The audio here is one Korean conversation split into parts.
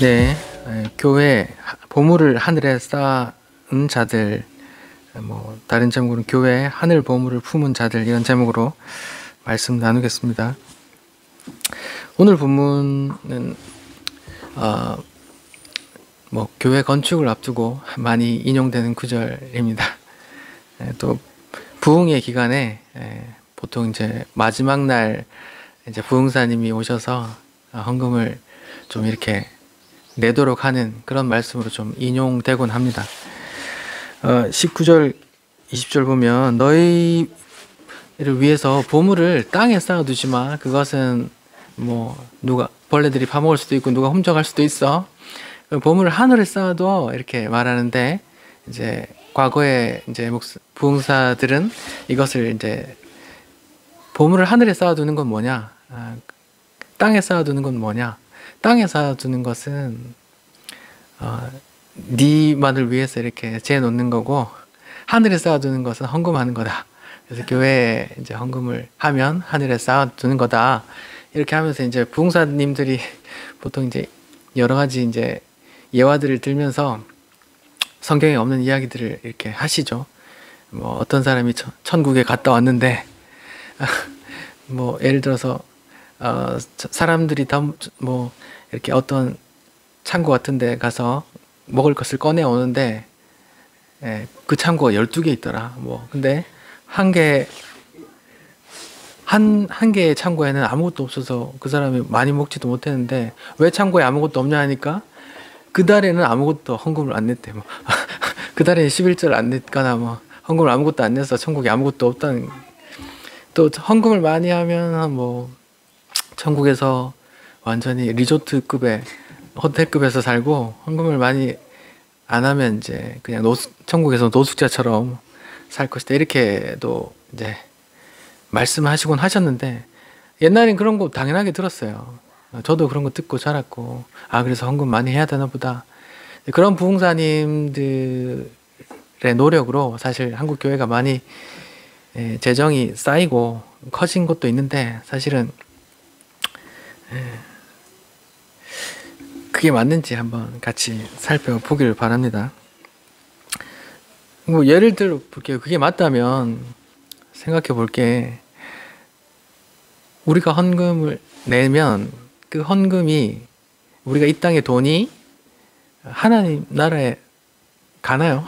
네, 교회 보물을 하늘에 쌓은 자들, 다른 제목으로는 교회 하늘 보물을 품은 자들, 이런 제목으로 말씀 나누겠습니다. 오늘 본문은 교회 건축을 앞두고 많이 인용되는 구절입니다. 또 부흥의 기간에 보통 이제 마지막 날 이제 부흥사님이 오셔서 헌금을 좀 이렇게 내도록 하는 그런 말씀으로 좀 인용되곤 합니다. 19절 20절 보면 너희를 위해서 보물을 땅에 쌓아두지 마. 그것은 누가 벌레들이 파먹을 수도 있고 누가 훔쳐갈 수도 있어. 보물을 하늘에 쌓아둬, 이렇게 말하는데, 이제 과거에 이제 부흥사들은 이것을 이제 보물을 하늘에 쌓아두는 건 뭐냐, 땅에 쌓아두는 건 뭐냐, 땅에 쌓아두는 것은 네만을 위해서 이렇게 재놓는 거고, 하늘에 쌓아두는 것은 헌금하는 거다. 그래서 교회에 이제 헌금을 하면 하늘에 쌓아두는 거다. 이렇게 하면서 이제 부흥사님들이 보통 이제 여러 가지 이제 예화들을 들면서 성경에 없는 이야기들을 이렇게 하시죠. 어떤 사람이 천국에 갔다 왔는데, 예를 들어서 사람들이 다 이렇게 어떤 창고 같은 데 가서 먹을 것을 꺼내 오는데, 그 창고가 12개 있더라. 근데 한 개의 창고에는 아무것도 없어서 그 사람이 많이 먹지도 못했는데, 왜 창고에 아무것도 없냐 하니까 그 달에는 아무것도 헌금을 안 냈대. 그 달에는 11절을 안 냈거나 헌금을 아무것도 안 내서 천국에 아무것도 없다는. 또 헌금을 많이 하면 천국에서 완전히 리조트급의 호텔급에서 살고, 헌금을 많이 안 하면 이제 그냥 천국에서 노숙자처럼 살 것이다. 이렇게도 이제 말씀하시곤 하셨는데, 옛날엔 그런 거 당연하게 들었어요. 저도 그런 거 듣고 자랐고, 그래서 헌금 많이 해야 되나 보다. 그런 부흥사님들의 노력으로 사실 한국 교회가 많이 재정이 쌓이고 커진 것도 있는데, 사실은 그게 맞는지 한번 같이 살펴보기를 바랍니다. 예를 들어 볼게요. 그게 맞다면 생각해 볼게. 우리가 헌금을 내면 그 헌금이, 우리가 이 땅의 돈이 하나님 나라에 가나요?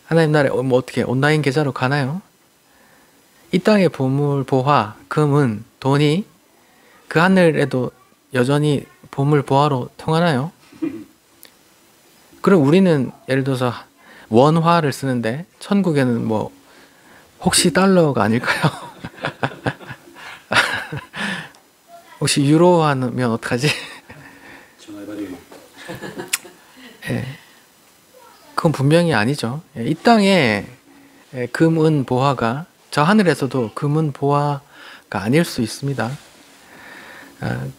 하나님 나라에 어떻게 온라인 계좌로 가나요? 이 땅의 보물, 보화, 금은, 돈이 그 하늘에도 여전히 보물, 보화로 통하나요? 그럼 우리는 예를 들어서 원화를 쓰는데, 천국에는 혹시 달러가 아닐까요? 혹시 유로 하면 어떡하지? 그건 분명히 아니죠. 이 땅에 금은, 보화가 저 하늘에서도 금은, 보화가 아닐 수 있습니다.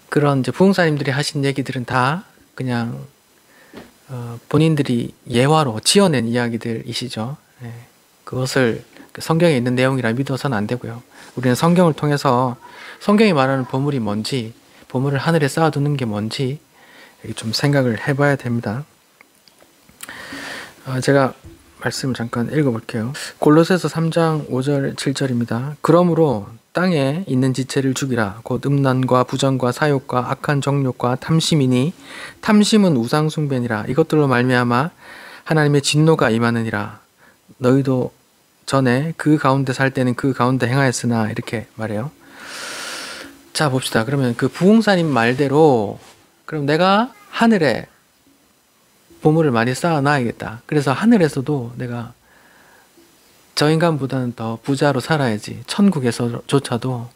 그런 이제 부흥사님들이 하신 얘기들은 다 그냥 본인들이 예화로 지어낸 이야기들이시죠. 그것을 성경에 있는 내용이라 믿어서는 안 되고요. 우리는 성경을 통해서 성경이 말하는 보물이 뭔지, 보물을 하늘에 쌓아두는 게 뭔지 좀 생각을 해봐야 됩니다. 제가 말씀을 잠깐 읽어볼게요. 골로새서 3장 5절 7절입니다. 그러므로 땅에 있는 지체를 죽이라. 곧 음란과 부정과 사욕과 악한 정욕과 탐심이니 탐심은 우상 숭배니라. 이것들로 말미암아 하나님의 진노가 임하느니라. 너희도 전에 그 가운데 살 때는 그 가운데 행하였으나, 이렇게 말해요. 자, 봅시다. 그러면 그 부흥사님 말대로, 그럼 내가 하늘에 보물을 많이 쌓아놔야겠다. 그래서 하늘에서도 내가 저 인간보다는 더 부자로 살아야지. 천국에서조차도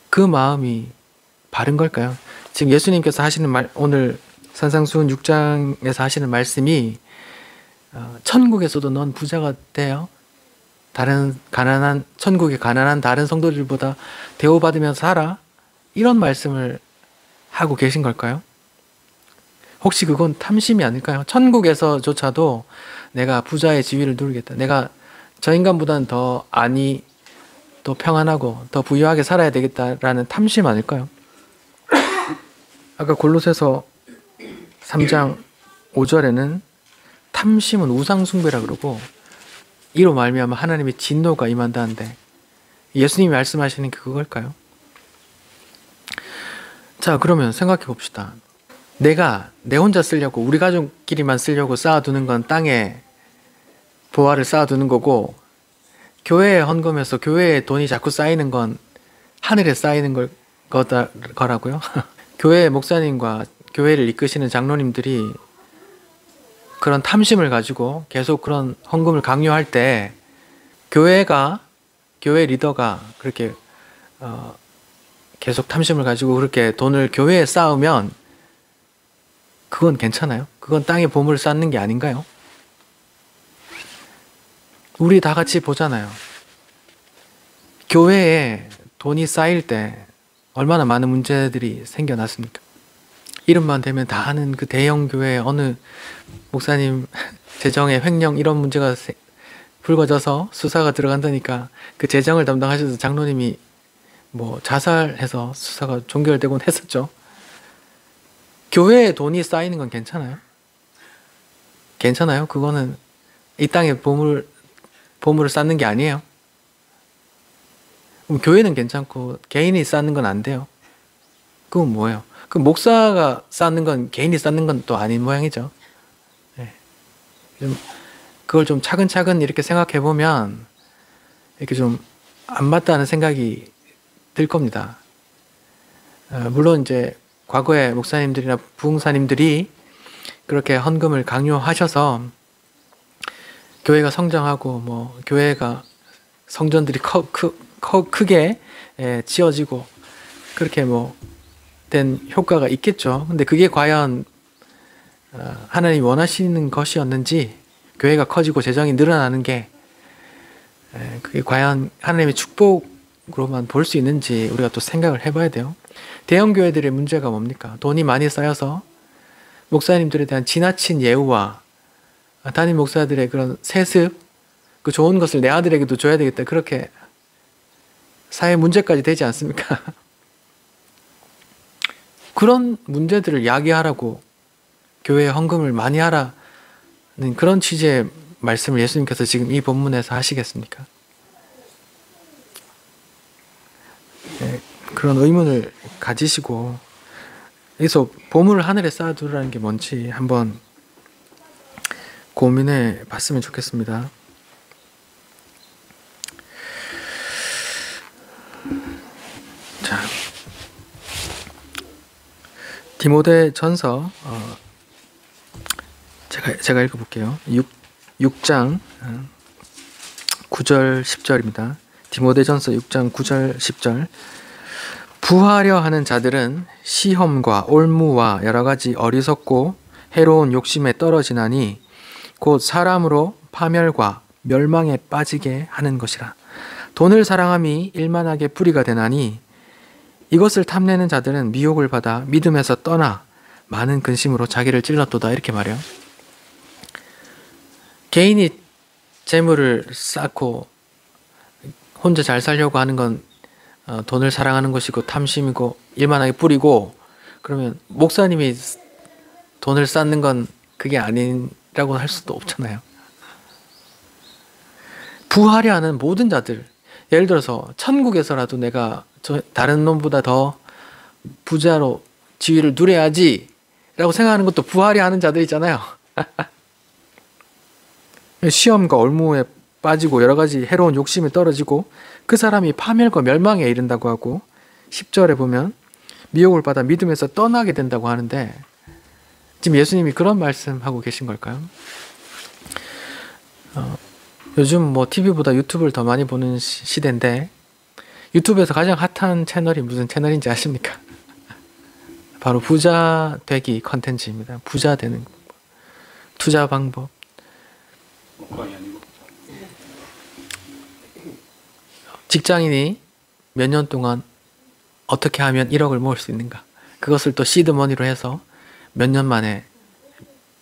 그 마음이 바른 걸까요? 지금 예수님께서 하시는 오늘 산상수훈 6장에서 하시는 말씀이 천국에서도 넌 부자가 돼요. 다른 천국의 가난한 다른 성도들보다 대우받으면서 살아. 이런 말씀을 하고 계신 걸까요? 혹시 그건 탐심이 아닐까요? 천국에서조차도 내가 부자의 지위를 누리겠다. 내가 저 인간보다는 더 평안하고 더 부유하게 살아야 되겠다라는 탐심 아닐까요? 아까 골로새서 3장 5절에는 탐심은 우상숭배라 그러고 이로 말미암아 하나님의 진노가 임한다는데 예수님이 말씀하시는 게 그걸까요? 자, 그러면 생각해 봅시다. 내가 내 혼자 쓰려고 우리 가족끼리만 쓰려고 쌓아두는 건 땅에 보화를 쌓아두는 거고 교회에 헌금해서 교회에 돈이 자꾸 쌓이는 건 하늘에 쌓이는 거라고요? 교회 목사님과 교회를 이끄시는 장로님들이 그런 탐심을 가지고 계속 그런 헌금을 강요할 때 교회 리더가 그렇게 계속 탐심을 가지고 그렇게 돈을 교회에 쌓으면 그건 괜찮아요? 그건 땅에 보물을 쌓는 게 아닌가요? 우리 다 같이 보잖아요. 교회에 돈이 쌓일 때 얼마나 많은 문제들이 생겨났습니까? 이름만 대면 다 아는 그 대형 교회 어느 목사님 재정에 횡령 이런 문제가 불거져서 수사가 들어간다니까 그 재정을 담당하셔서 장로님이 뭐 자살해서 수사가 종결되곤 했었죠. 교회에 돈이 쌓이는 건 괜찮아요? 괜찮아요? 그거는 이 땅에 보물을 쌓는 게 아니에요. 그럼 교회는 괜찮고 개인이 쌓는 건 안 돼요. 그건 뭐예요? 그 목사가 쌓는 건 개인이 쌓는 건 또 아닌 모양이죠. 네. 그걸 좀 차근차근 이렇게 생각해 보면 이렇게 좀 안 맞다는 생각이 들 겁니다. 물론 이제 과거에 목사님들이나 부흥사님들이 그렇게 헌금을 강요하셔서 교회가 성장하고 뭐 교회가 성전들이 크게 지어지고 그렇게 뭐 된 효과가 있겠죠. 근데 그게 과연 하나님이 원하시는 것이었는지 교회가 커지고 재정이 늘어나는 게 그게 과연 하나님의 축복으로만 볼 수 있는지 우리가 또 생각을 해봐야 돼요. 대형 교회들의 문제가 뭡니까? 돈이 많이 쌓여서 목사님들에 대한 지나친 예우와 담임 목사들의 그런 세습, 그 좋은 것을 내 아들에게도 줘야 되겠다. 그렇게 사회 문제까지 되지 않습니까? 그런 문제들을 야기하라고 교회에 헌금을 많이 하라는 그런 취지의 말씀을 예수님께서 지금 이 본문에서 하시겠습니까? 네, 그런 의문을 가지시고 여기서 보물을 하늘에 쌓아두라는 게 뭔지 한번 고민해 봤으면 좋겠습니다. 자, 디모데전서 제가 읽어볼게요. 6장 9절 10절입니다. 디모데전서 6장 9절 10절. 부하려 하는 자들은 시험과 올무와 여러 가지 어리석고 해로운 욕심에 떨어지나니 곧 사람으로 파멸과 멸망에 빠지게 하는 것이라. 돈을 사랑함이 일만하게 뿌리가 되나니 이것을 탐내는 자들은 미혹을 받아 믿음에서 떠나 많은 근심으로 자기를 찔렀도다. 이렇게 말해요. 개인이 재물을 쌓고 혼자 잘 살려고 하는 건 돈을 사랑하는 것이고 탐심이고 일만하게 뿌리고, 그러면 목사님이 돈을 쌓는 건 그게 아니라고 할 수도 없잖아요. 부하려 하는 모든 자들, 예를 들어서 천국에서라도 내가 다른 놈보다 더 부자로 지위를 누려야지 라고 생각하는 것도 부하려 하는 자들이잖아요. 시험과 올무에 빠지고 여러 가지 해로운 욕심에 떨어지고 그 사람이 파멸과 멸망에 이른다고 하고, 10절에 보면 미혹을 받아 믿음에서 떠나게 된다고 하는데, 지금 예수님이 그런 말씀하고 계신 걸까요? 요즘 뭐 TV보다 유튜브를 더 많이 보는 시대인데 유튜브에서 가장 핫한 채널이 무슨 채널인지 아십니까? 바로 부자 되기 컨텐츠입니다. 부자 되는 투자 방법. 직장인이 몇 년 동안 어떻게 하면 1억을 모을 수 있는가, 그것을 또 시드머니로 해서 몇 년 만에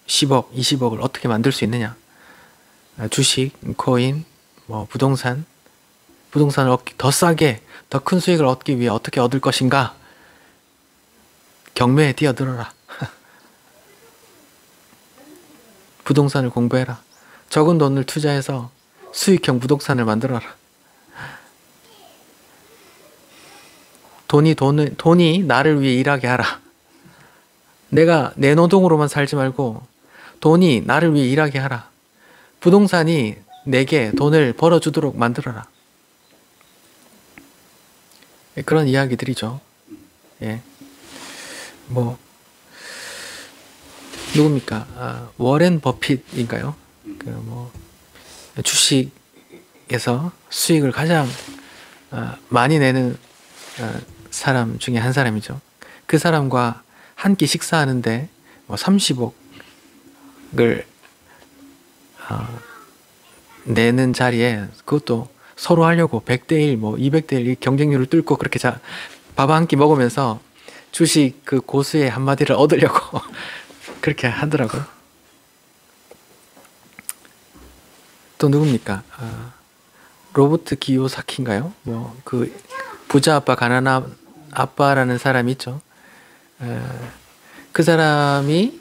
10억, 20억을 어떻게 만들 수 있느냐, 주식, 코인, 뭐 부동산을 더 싸게 더 큰 수익을 얻기 위해 어떻게 얻을 것인가, 경매에 뛰어들어라. 부동산을 공부해라. 적은 돈을 투자해서 수익형 부동산을 만들어라. 돈이 나를 위해 일하게 하라. 내가 내 노동으로만 살지 말고 돈이 나를 위해 일하게 하라. 부동산이 내게 돈을 벌어주도록 만들어라. 그런 이야기들이죠. 예. 뭐 누굽니까? 워렌 버핏인가요? 주식에서 수익을 가장 많이 내는 사람 중에 한 사람이죠. 그 사람과 한 끼 식사하는데 30억을 내는 자리에 그것도 서로 하려고 100대 1, 200대 1 경쟁률을 뚫고 그렇게 밥 한 끼 먹으면서 주식 그 고수의 한마디를 얻으려고 그렇게 하더라고요. 또 누굽니까? 로버트 기요사키인가요? 그 부자 아빠 가난한 아빠라는 사람이 있죠. 그 사람이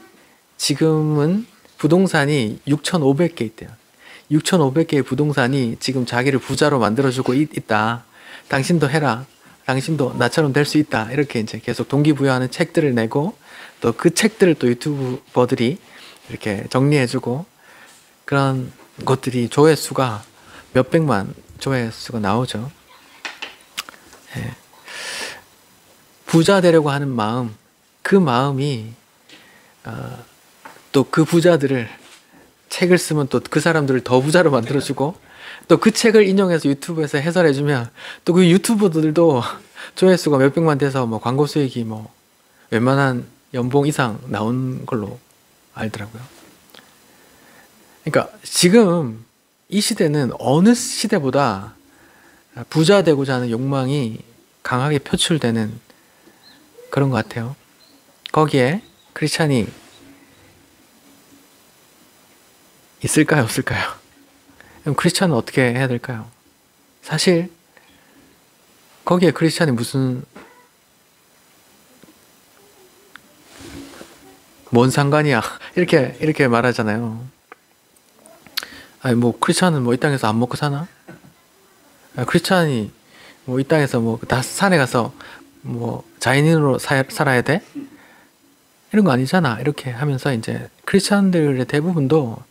지금은 부동산이 6,500개 있대요. 6,500개의 부동산이 지금 자기를 부자로 만들어주고 있다. 당신도 해라. 당신도 나처럼 될 수 있다. 이렇게 이제 계속 동기부여하는 책들을 내고 또 그 책들을 또 유튜버들이 이렇게 정리해주고 그런 것들이 조회수가 몇백만 조회수가 나오죠. 예. 부자 되려고 하는 마음, 그 마음이 또 그 부자들을 책을 쓰면 또 그 사람들을 더 부자로 만들어주고 또 그 책을 인용해서 유튜브에서 해설해주면 또 그 유튜버들도 조회수가 몇백만 돼서 광고 수익이 웬만한 연봉 이상 나온 걸로 알더라고요. 그러니까 지금 이 시대는 어느 시대보다 부자 되고자 하는 욕망이 강하게 표출되는 그런 것 같아요. 거기에 크리스찬이 있을까요? 없을까요? 그럼 크리스찬은 어떻게 해야 될까요? 사실 거기에 크리스찬이 무슨 뭔 상관이야 이렇게 말하잖아요. 아니 크리스찬은 이 땅에서 안 먹고 사나? 크리스찬이 이 땅에서 다 산에 가서 자연인으로 살아야 돼? 이런 거 아니잖아. 이렇게 하면서 이제 크리스찬들의 대부분도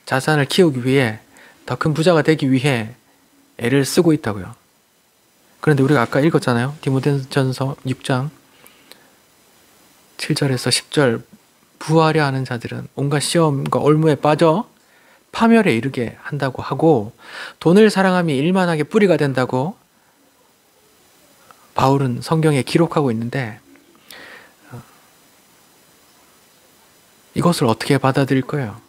자산을 키우기 위해 더 큰 부자가 되기 위해 애를 쓰고 있다고요. 그런데 우리가 아까 읽었잖아요. 디모데전서 6장 7절에서 10절 부하려 하는 자들은 온갖 시험과 올무에 빠져 파멸에 이르게 한다고 하고 돈을 사랑함이 일만하게 뿌리가 된다고 바울은 성경에 기록하고 있는데 이것을 어떻게 받아들일 거예요?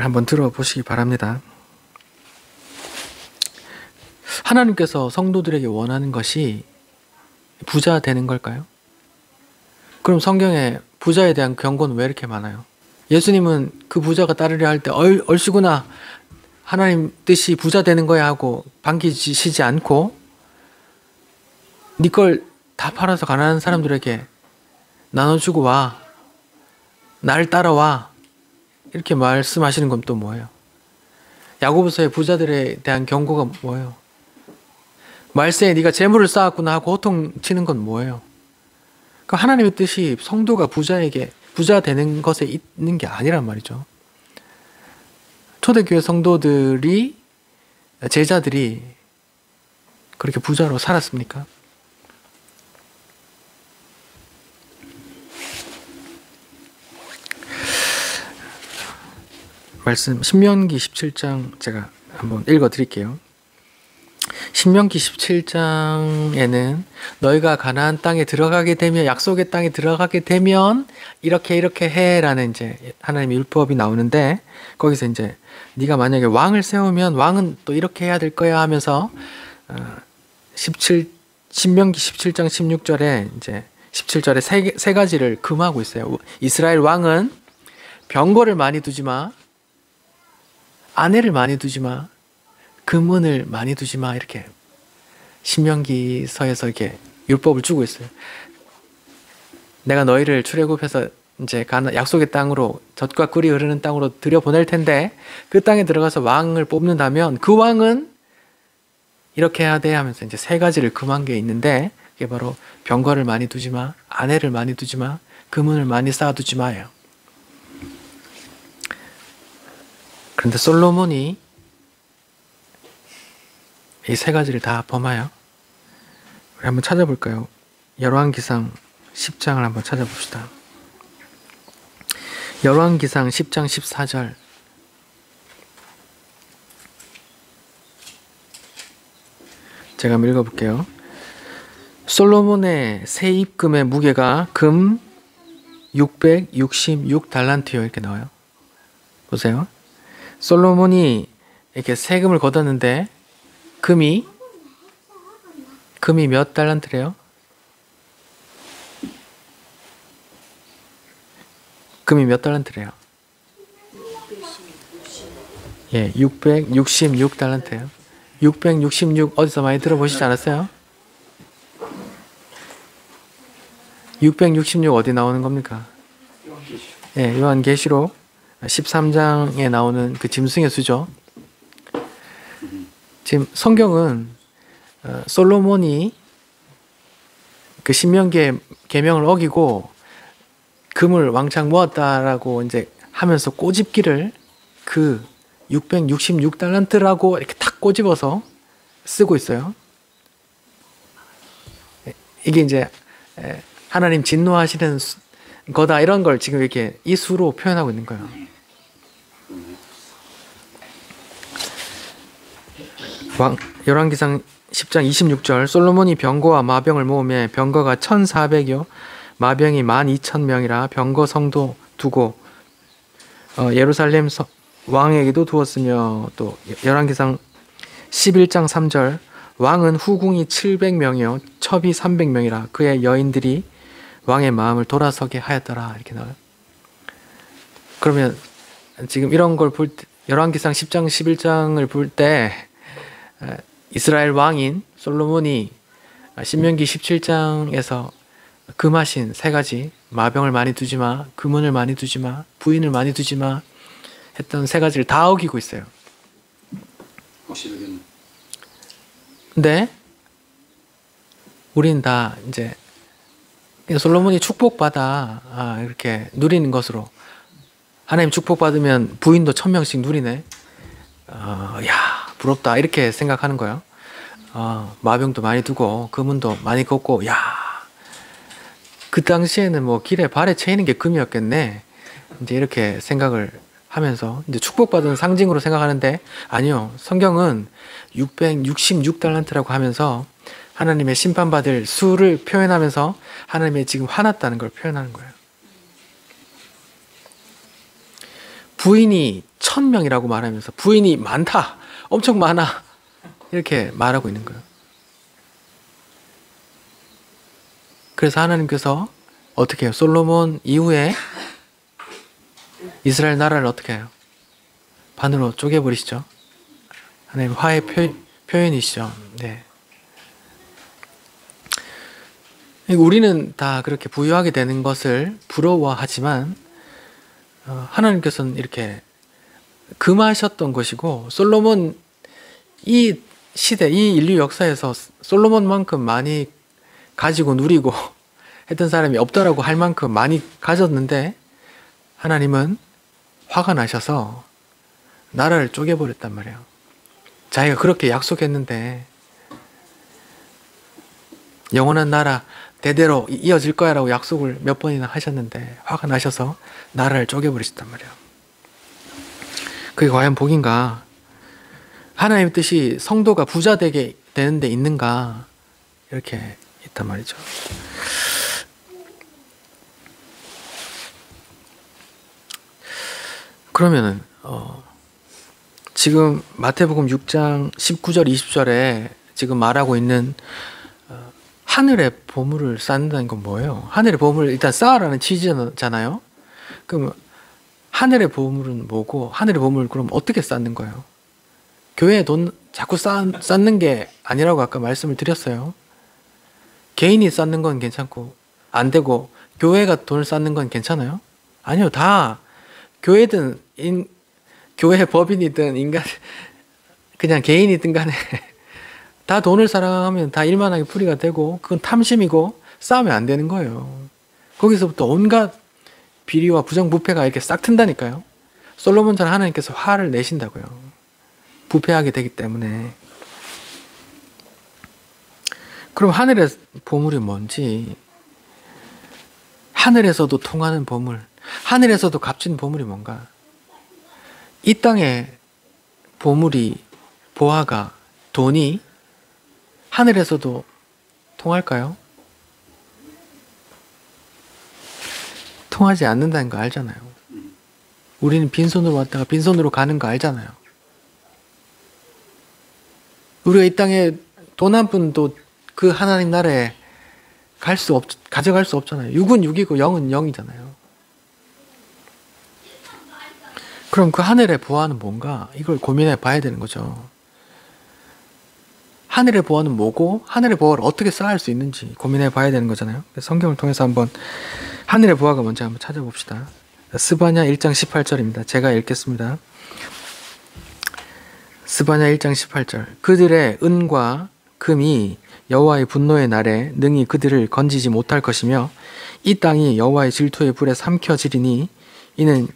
한번 들어보시기 바랍니다. 하나님께서 성도들에게 원하는 것이 부자 되는 걸까요? 그럼 성경에 부자에 대한 경고는 왜 이렇게 많아요? 예수님은 그 부자가 따르려 할 때 얼씨구나 하나님 뜻이 부자 되는 거야 하고 반기시지 않고 네 걸 다 팔아서 가난한 사람들에게 나눠주고 와. 나를 따라와. 이렇게 말씀하시는 건 또 뭐예요? 야고보서의 부자들에 대한 경고가 뭐예요? 말세에 네가 재물을 쌓았구나 하고 호통치는 건 뭐예요? 그러니까 하나님의 뜻이 성도가 부자 되는 것에 있는 게 아니란 말이죠. 초대교회 성도들이 제자들이 그렇게 부자로 살았습니까? 말씀 신명기 17장 제가 한번 읽어 드릴게요. 신명기 17장에는 너희가 가나안 땅에 들어가게 되면 약속의 땅에 들어가게 되면 이렇게 해라는 이제 하나님의 율법이 나오는데 거기서 이제 네가 만약에 왕을 세우면 왕은 또 이렇게 해야 될 거야 하면서 신명기 17장 16절에 이제 17절에 세 가지를 금하고 있어요. 이스라엘 왕은 병거를 많이 두지 마. 아내를 많이 두지 마. 금은을 많이 두지 마. 이렇게 신명기서에서 이렇게 율법을 주고 있어요. 내가 너희를 출애굽해서 이제 약속의 땅으로 젖과 꿀이 흐르는 땅으로 들여보낼 텐데 그 땅에 들어가서 왕을 뽑는다면 그 왕은 이렇게 해야 돼 하면서 이제 세 가지를 금한 게 있는데 그게 바로 병거를 많이 두지 마, 아내를 많이 두지 마, 금은을 많이 쌓아두지 마예요. 그런데 솔로몬이 이 세 가지를 다 범하여. 우리 한번 찾아볼까요? 열왕기상 10장을 한번 찾아봅시다. 열왕기상 10장 14절. 제가 한번 읽어볼게요. 솔로몬의 세 입금의 무게가 금 666달란트요. 이렇게 나와요. 보세요. 솔로몬이 이렇게 세금을 걷었는데 금이 몇 달란트래요? 금이 몇 달란트래요? 예, 666달란트예요. 666 어디서 많이 들어보시지 않았어요? 666 어디 나오는 겁니까? 예, 요한계시록 13장에 나오는 그 짐승의 수죠. 지금 성경은 솔로몬이 그 신명기의 계명을 어기고 금을 왕창 모았다라고 이제 하면서 꼬집기를 그 666달란트라고 이렇게 탁 꼬집어서 쓰고 있어요. 이게 이제 하나님 진노하시는 거다 이런 걸 지금 이렇게 이 수로 표현하고 있는 거예요. 열왕기상 10장 26절. 솔로몬이 병거와 마병을 모으매 병거가 1400여 마병이 12,000명이라 병거 성도 두고 예루살렘 왕에게도 두었으며, 또 열왕기상 11장 3절. 왕은 후궁이 700명이요 첩이 300명이라 그의 여인들이 왕의 마음을 돌아서게 하였더라. 이렇게 나와요. 그러면 지금 이런 걸 볼 때, 열왕기상 10장 11장을 볼 때 이스라엘 왕인 솔로몬이 신명기 17장에서 금하신 세 가지, 마병을 많이 두지 마, 금은을 많이 두지 마, 부인을 많이 두지 마 했던 세 가지를 다 어기고 있어요. 근데 우리는 다 이제 솔로몬이 축복받아 이렇게 누리는 것으로, 하나님 축복받으면 부인도 1000명씩 누리네, 야 부럽다 이렇게 생각하는 거예요. 마병도 많이 두고 금은도 많이 걷고, 야 그 당시에는 뭐 길에 발에 채이는 게 금이었겠네, 이제 이렇게 생각을 하면서 이제 축복받은 상징으로 생각하는데, 아니요, 성경은 666달란트라고 하면서 하나님의 심판받을 수를 표현하면서 하나님의 지금 화났다는 걸 표현하는 거예요. 부인이 1000명이라고 말하면서 부인이 많다, 엄청 많아 이렇게 말하고 있는 거예요. 그래서 하나님께서 어떻게 해요? 솔로몬 이후에 이스라엘 나라를 어떻게 해요? 반으로 쪼개버리시죠. 하나님 화의 표현이시죠. 네. 우리는 다 그렇게 부유하게 되는 것을 부러워하지만 하나님께서는 이렇게 금하셨던 것이고, 솔로몬 이 시대, 이 인류 역사에서 솔로몬만큼 많이 가지고 누리고 했던 사람이 없다라고 할 만큼 많이 가졌는데, 하나님은 화가 나셔서 나라를 쪼개버렸단 말이에요. 자기가 그렇게 약속했는데, 영원한 나라 대대로 이어질 거야 라고 약속을 몇 번이나 하셨는데 화가 나셔서 나라를 쪼개버리셨단 말이에요. 그게 과연 복인가? 하나님의 뜻이 성도가 부자 되게 되는 데 있는가? 이렇게 있단 말이죠. 그러면은 지금 마태복음 6장 19절 20절에 지금 말하고 있는 하늘의 보물을 쌓는다는 건 뭐예요? 하늘의 보물을 일단 쌓아라는 취지잖아요. 그럼 하늘의 보물은 뭐고, 하늘의 보물을 그럼 어떻게 쌓는 거예요? 교회에 자꾸 쌓는 게 아니라고 아까 말씀을 드렸어요. 개인이 쌓는 건 괜찮고 안 되고 교회가 돈을 쌓는 건 괜찮아요? 아니요. 다 교회든 교회 법인이든 인간 그냥 개인이든 간에 다 돈을 사랑하면 다 일만하게 풀이가 되고 그건 탐심이고 싸우면 안 되는 거예요. 거기서부터 온갖 비리와 부정부패가 이렇게 싹 튼다니까요. 솔로몬처럼 하나님께서 화를 내신다고요. 부패하게 되기 때문에. 그럼 하늘의 보물이 뭔지, 하늘에서도 통하는 보물, 하늘에서도 값진 보물이 뭔가? 이 땅의 보물이, 보화가, 돈이 하늘에서도 통할까요? 통하지 않는다는 거 알잖아요. 우리는 빈손으로 왔다가 빈손으로 가는 거 알잖아요. 우리가 이 땅에 돈 한 푼도 그 하나님 나라에 가져갈 수 없잖아요. 6은 6이고 0은 0이잖아요. 그럼 그 하늘의 보화는 뭔가? 이걸 고민해 봐야 되는 거죠. 하늘의 보화는 뭐고 하늘의 보화를 어떻게 쌓을 수 있는지 고민해 봐야 되는 거잖아요. 성경을 통해서 한번 하늘의 보화가 뭔지 한번 찾아봅시다. 스바냐 1장 18절입니다. 제가 읽겠습니다. 스바냐 1장 18절. 그들의 은과 금이 여호와의 분노의 날에 능히 그들을 건지지 못할 것이며 이 땅이 여호와의 질투의 불에 삼켜지리니 이는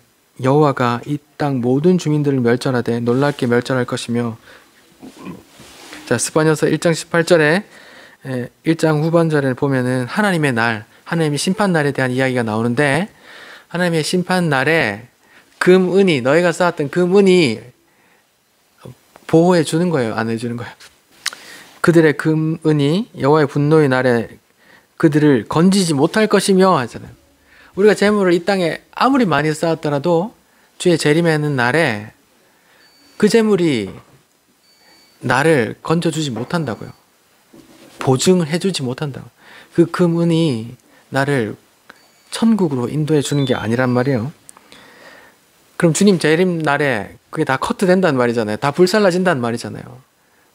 여호와가 이 땅 모든 주민들을 멸절하되 놀랍게 멸절할 것이며. 자, 스바냐서 1장 18절에 1장 후반절에 보면은 하나님의 날, 하나님의 심판 날에 대한 이야기가 나오는데 하나님의 심판 날에 금은이, 너희가 쌓았던 금은이 보호해 주는 거예요? 안 해주는 거예요? 그들의 금은이 여호와의 분노의 날에 그들을 건지지 못할 것이며 하잖아요. 우리가 재물을 이 땅에 아무리 많이 쌓았더라도 주의 재림하는 날에 그 재물이 나를 건져주지 못한다고요. 보증을 해주지 못한다고. 그 금은이 나를 천국으로 인도해 주는 게 아니란 말이에요. 그럼 주님 재림 날에 그게 다 커트 된다는 말이잖아요. 다 불살라진다는 말이잖아요.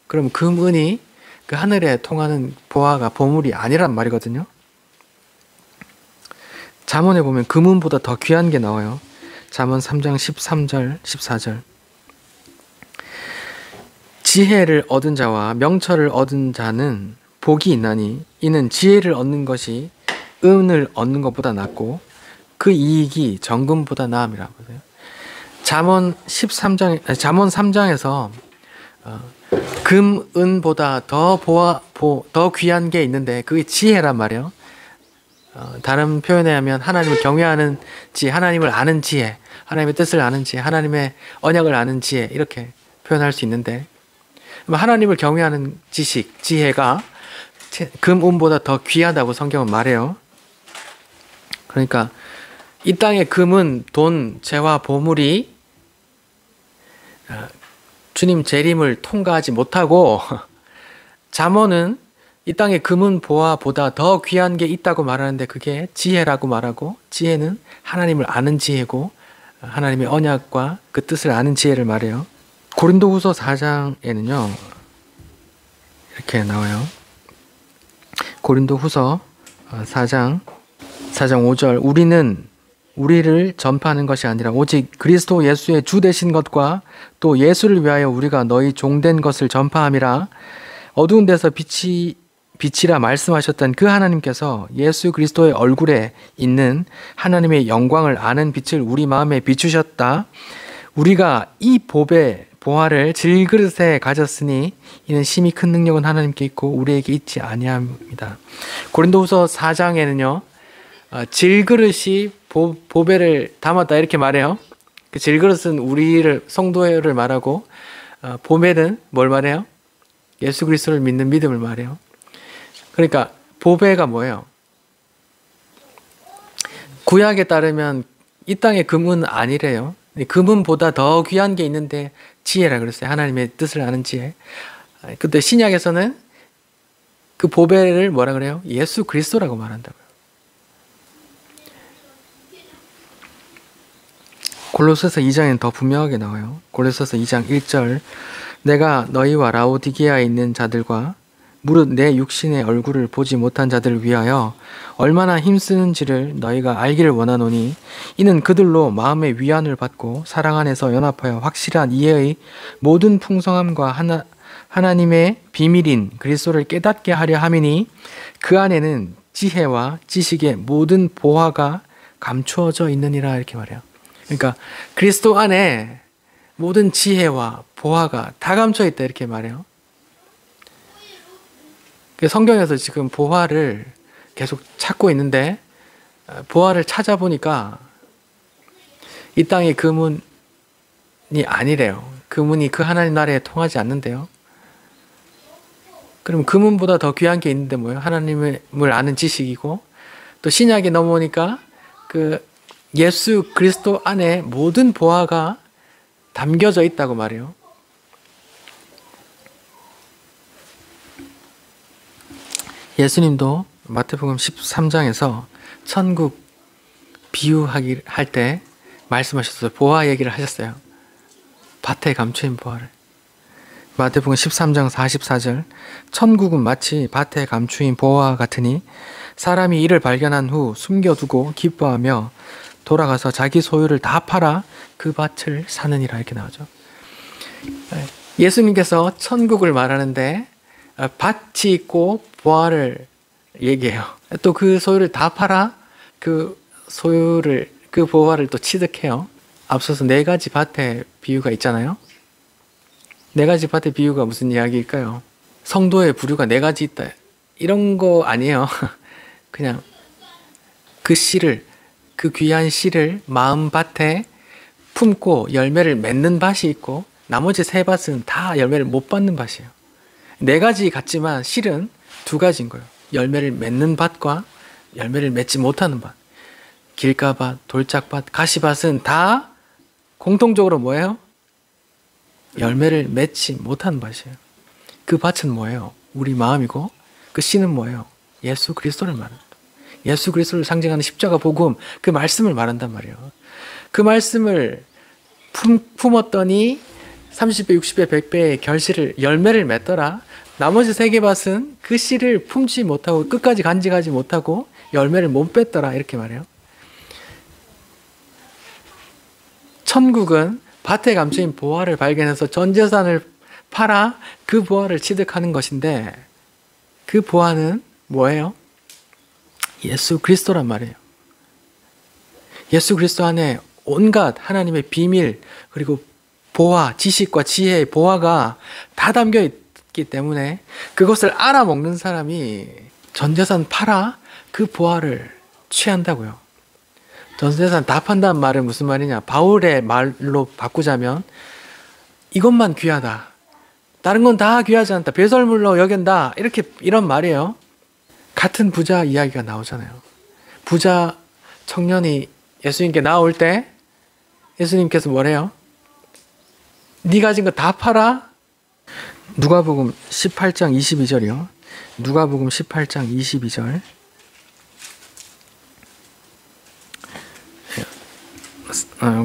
그럼 금은이 그 하늘에 통하는 보화가 보물이 아니란 말이거든요. 잠언에 보면 금은보다 더 귀한 게 나와요. 잠언 3장 13절 14절. 지혜를 얻은 자와 명철을 얻은 자는 복이 있나니 이는 지혜를 얻는 것이 은을 얻는 것보다 낫고 그 이익이 정금보다 나음이라고 해요. 잠언 3장에서 금, 은보다 더 귀한 게 있는데 그게 지혜란 말이에요. 다른 표현에 하면 하나님을 경외하는 지혜, 하나님을 아는 지혜, 하나님의 뜻을 아는 지혜, 하나님의 언약을 아는 지혜, 이렇게 표현할 수 있는데 하나님을 경외하는 지식, 지혜가 금, 은보다 더 귀하다고 성경은 말해요. 그러니까 이 땅의 금은 돈, 재화, 보물이 주님 재림을 통과하지 못하고 잠언은 이 땅의 금은 보화보다 더 귀한 게 있다고 말하는데 그게 지혜라고 말하고 지혜는 하나님을 아는 지혜고 하나님의 언약과 그 뜻을 아는 지혜를 말해요. 고린도후서 4장에는요 이렇게 나와요. 고린도후서 4장 5절. 우리는 우리를 전파하는 것이 아니라 오직 그리스도 예수의 주 되신 것과 또 예수를 위하여 우리가 너희 종된 것을 전파함이라. 어두운 데서 빛이라 말씀하셨던 그 하나님께서 예수 그리스도의 얼굴에 있는 하나님의 영광을 아는 빛을 우리 마음에 비추셨다. 우리가 이 보화를 질그릇에 가졌으니 이는 심히 큰 능력은 하나님께 있고 우리에게 있지 아니함이다. 고린도후서 4장에는요 질그릇이 보배를 담았다 이렇게 말해요. 그 질그릇은 우리를 성도를 말하고 보배는 뭘 말해요? 예수 그리스도를 믿는 믿음을 말해요. 그러니까 보배가 뭐예요? 구약에 따르면 이 땅의 금은 아니래요. 금은보다 더 귀한 게 있는데 지혜라 그랬어요. 하나님의 뜻을 아는 지혜. 근데 신약에서는 그 보배를 뭐라 그래요? 예수 그리스도라고 말한다고요. 골로새서 2장에는 더 분명하게 나와요. 골로새서 2장 1절 내가 너희와 라오디게아에 있는 자들과 무릇 내 육신의 얼굴을 보지 못한 자들을 위하여 얼마나 힘쓰는지를 너희가 알기를 원하노니 이는 그들로 마음의 위안을 받고 사랑 안에서 연합하여 확실한 이해의 모든 풍성함과 하나님의 비밀인 그리스도를 깨닫게 하려 함이니 그 안에는 지혜와 지식의 모든 보화가 감추어져 있느니라 이렇게 말해요. 그러니까 그리스도 안에 모든 지혜와 보화가 다 감춰 있다 이렇게 말해요. 성경에서 지금 보화를 계속 찾고 있는데 보화를 찾아보니까 이 땅의 금은이 아니래요. 금은이 그 하나님 나라에 통하지 않는데요. 그럼 금은보다 더 귀한 게 있는데 뭐예요? 하나님을 아는 지식이고 또 신약에 넘어오니까 그 예수 그리스도 안에 모든 보화가 담겨져 있다고 말해요. 예수님도 마태복음 13장에서 천국 비유하기 할 때 말씀하셨어요. 보화 얘기를 하셨어요. 밭에 감추인 보화를. 마태복음 13장 44절 천국은 마치 밭에 감추인 보화와 같으니 사람이 이를 발견한 후 숨겨두고 기뻐하며 돌아가서 자기 소유를 다 팔아 그 밭을 사느니라 이렇게 나오죠. 예수님께서 천국을 말하는데 밭이 있고 보화를 얘기해요. 또 그 소유를 다 팔아 그 보화를 또 취득해요. 앞서서 네 가지 밭의 비유가 있잖아요. 네 가지 밭의 비유가 무슨 이야기일까요? 성도의 부류가 네 가지 있다. 이런 거 아니에요. 그냥 그 귀한 씨를 마음밭에 품고 열매를 맺는 밭이 있고 나머지 세 밭은 다 열매를 못 받는 밭이에요. 네 가지 같지만 실은 두 가지인 거예요. 열매를 맺는 밭과 열매를 맺지 못하는 밭. 길가밭, 돌짝밭, 가시밭은 다 공통적으로 뭐예요? 열매를 맺지 못하는 밭이에요. 그 밭은 뭐예요? 우리 마음이고 그 씨는 뭐예요? 예수 그리스도를 말합니다. 예수 그리스도를 상징하는 십자가 복음, 그 말씀을 말한단 말이에요. 그 말씀을 품었더니 30배, 60배, 100배의 결실을 열매를 맺더라. 나머지 세 개 밭은 그 씨를 품지 못하고 끝까지 간직하지 못하고 열매를 못 뺐더라 이렇게 말해요. 천국은 밭에 감추인 보화를 발견해서 전 재산을 팔아 그 보화를 취득하는 것인데 그 보화는 뭐예요? 예수 그리스도란 말이에요. 예수 그리스도 안에 온갖 하나님의 비밀 그리고 보화, 지식과 지혜의 보화가 다 담겨 있기 때문에 그것을 알아먹는 사람이 전 재산 팔아 그 보화를 취한다고요. 전 재산 다 판다는 말은 무슨 말이냐? 바울의 말로 바꾸자면 이것만 귀하다. 다른 건 다 귀하지 않다. 배설물로 여긴다. 이런 말이에요. 같은 부자 이야기가 나오잖아요. 부자 청년이 예수님께 나올 때 예수님께서 뭐래요? 네 가진 거 다 팔아? 누가복음 18장 22절이요. 누가복음 18장 22절.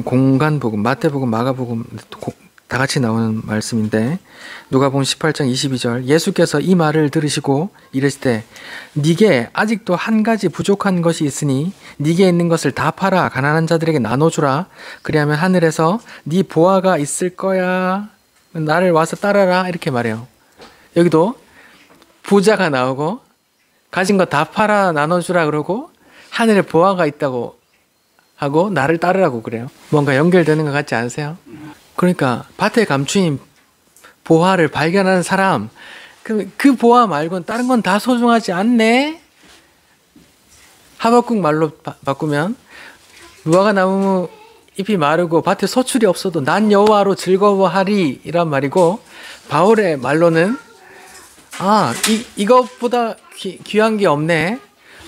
공간복음, 마태복음, 마가복음 다 같이 나오는 말씀인데 누가복음 18장 22절 예수께서 이 말을 들으시고 이르시되 네게 아직도 한 가지 부족한 것이 있으니 네게 있는 것을 다 팔아 가난한 자들에게 나눠주라. 그리하면 하늘에서 네 보화가 있을 거야. 나를 와서 따라라 이렇게 말해요. 여기도 부자가 나오고 가진 거 다 팔아 나눠주라 그러고 하늘에 보화가 있다고 하고 나를 따르라고 그래요. 뭔가 연결되는 것 같지 않으세요? 그러니까 밭에 감추인 보화를 발견하는 사람, 그 보화 말고는 다른 건 다 소중하지 않네? 하박국 말로 바꾸면 무화과 나무 잎이 마르고 밭에 소출이 없어도 난 여호와로 즐거워하리 이란 말이고 바울의 말로는 이것보다 귀한 게 없네.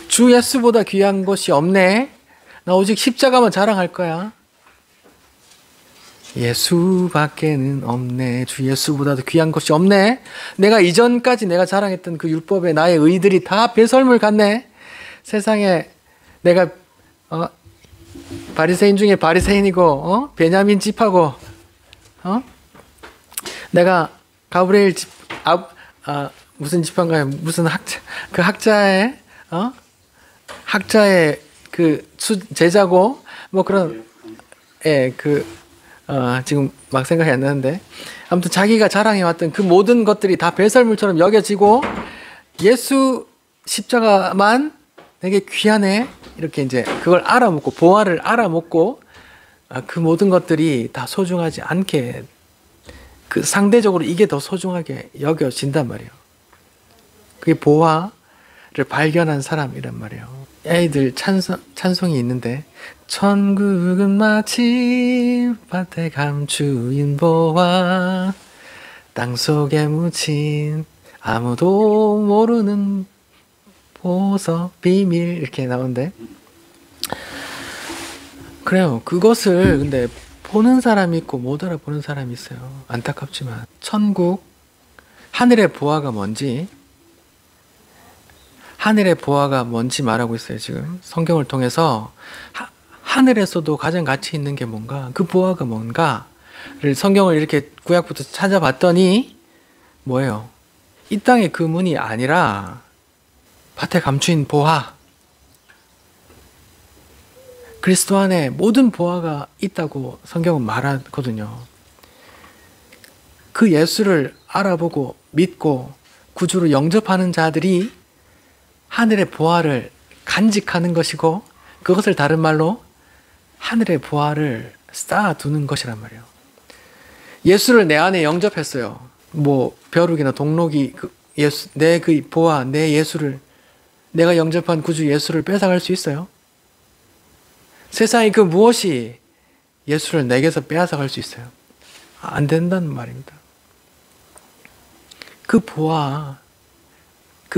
주 예수보다 귀한 것이 없네. 나 오직 십자가만 자랑할 거야. 예수밖에는 없네. 주 예수보다도 귀한 것이 없네. 내가 이전까지 내가 자랑했던 그 율법에 나의 의들이 다 배설물 같네. 세상에 내가 바리새인 중에 바리새인이고 베냐민 집하고 내가 가브리엘 무슨 집안가요? 무슨 학자의 학자의 제자고 뭐 그런 지금 막 생각이 안 나는데 아무튼 자기가 자랑해왔던 그 모든 것들이 다 배설물처럼 여겨지고 예수 십자가만 되게 귀하네 이렇게 이제 그걸 알아먹고 보화를 알아먹고 그 모든 것들이 다 소중하지 않게 그 상대적으로 이게 더 소중하게 여겨진단 말이에요. 그게 보화를 발견한 사람이란 말이에요. 애들 찬송이 있는데 천국은 마치 밭에 감추인 보화 땅속에 묻힌 아무도 모르는 보석 비밀 이렇게 나오는데 그래요. 그것을 근데 보는 사람이 있고 못 알아보는 사람이 있어요. 안타깝지만 천국 하늘의 보화가 뭔지 말하고 있어요. 지금 성경을 통해서 하늘에서도 가장 가치 있는 게 뭔가 그 보화가 뭔가를 성경을 이렇게 구약부터 찾아봤더니 뭐예요? 이 땅의 금은이 아니라 밭에 감추인 보화 그리스도 안에 모든 보화가 있다고 성경은 말하거든요. 그 예수를 알아보고 믿고 구주로 영접하는 자들이 하늘의 보화를 간직하는 것이고 그것을 다른 말로 하늘의 보화를 쌓아두는 것이란 말이에요. 예수를 내 안에 영접했어요. 뭐 벼룩이나 동록이 내 그 보화, 내 예수를 내가 영접한 구주 예수를 뺏어갈 수 있어요? 세상에 그 무엇이 예수를 내게서 빼앗아갈 수 있어요? 안 된다는 말입니다. 그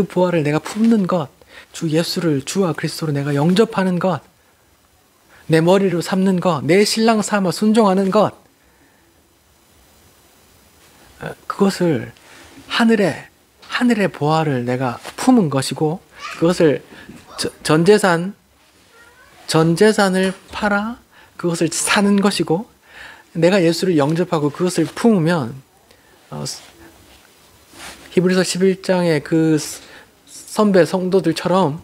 보화를 내가 품는 것, 주 예수를 주와 그리스도로 내가 영접하는 것, 내 머리로 삼는 것, 내 신랑 삼아 순종하는 것, 그것을 하늘의 보화를 내가 품은 것이고 그것을 전재산을 팔아 그것을 사는 것이고 내가 예수를 영접하고 그것을 품으면 히브리서 11장의 그 선배 성도들처럼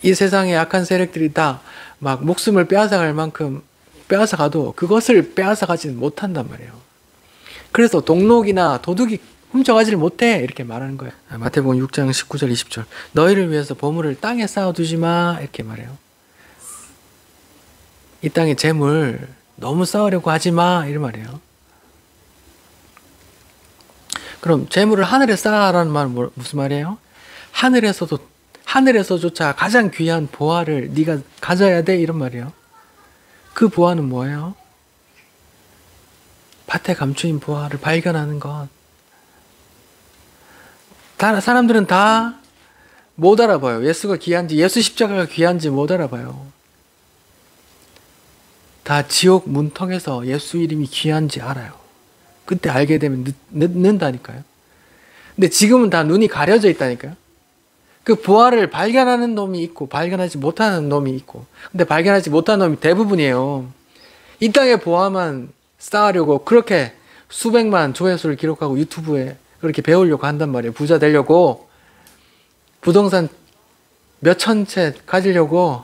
이 세상의 악한 세력들이 다 막 목숨을 빼앗아갈 만큼 빼앗아가도 그것을 빼앗아가지는 못한단 말이에요. 그래서 동록이나 도둑이 훔쳐가지를 못해 이렇게 말하는 거예요. 마태복음 6장 19절 20절 너희를 위해서 보물을 땅에 쌓아두지 마 이렇게 말해요. 이 땅의 재물 너무 쌓으려고 하지 마 이런 말이에요. 그럼 재물을 하늘에 쌓아라는 말은 무슨 말이에요? 하늘에서조차 가장 귀한 보화를 네가 가져야 돼 이런 말이에요. 그 보화는 뭐예요? 밭에 감추인 보화를 발견하는 것. 사람들은 다 못 알아봐요. 예수가 귀한지, 예수 십자가가 귀한지 못 알아봐요. 다 지옥 문턱에서 예수 이름이 귀한지 알아요. 그때 알게 되면 늦는다니까요. 근데 지금은 다 눈이 가려져 있다니까요. 그 보화를 발견하는 놈이 있고 발견하지 못하는 놈이 있고 근데 발견하지 못하는 놈이 대부분이에요. 이 땅의 보화만 쌓으려고 그렇게 수백만 조회수를 기록하고 유튜브에 그렇게 배우려고 한단 말이에요. 부자 되려고 부동산 몇천 채 가지려고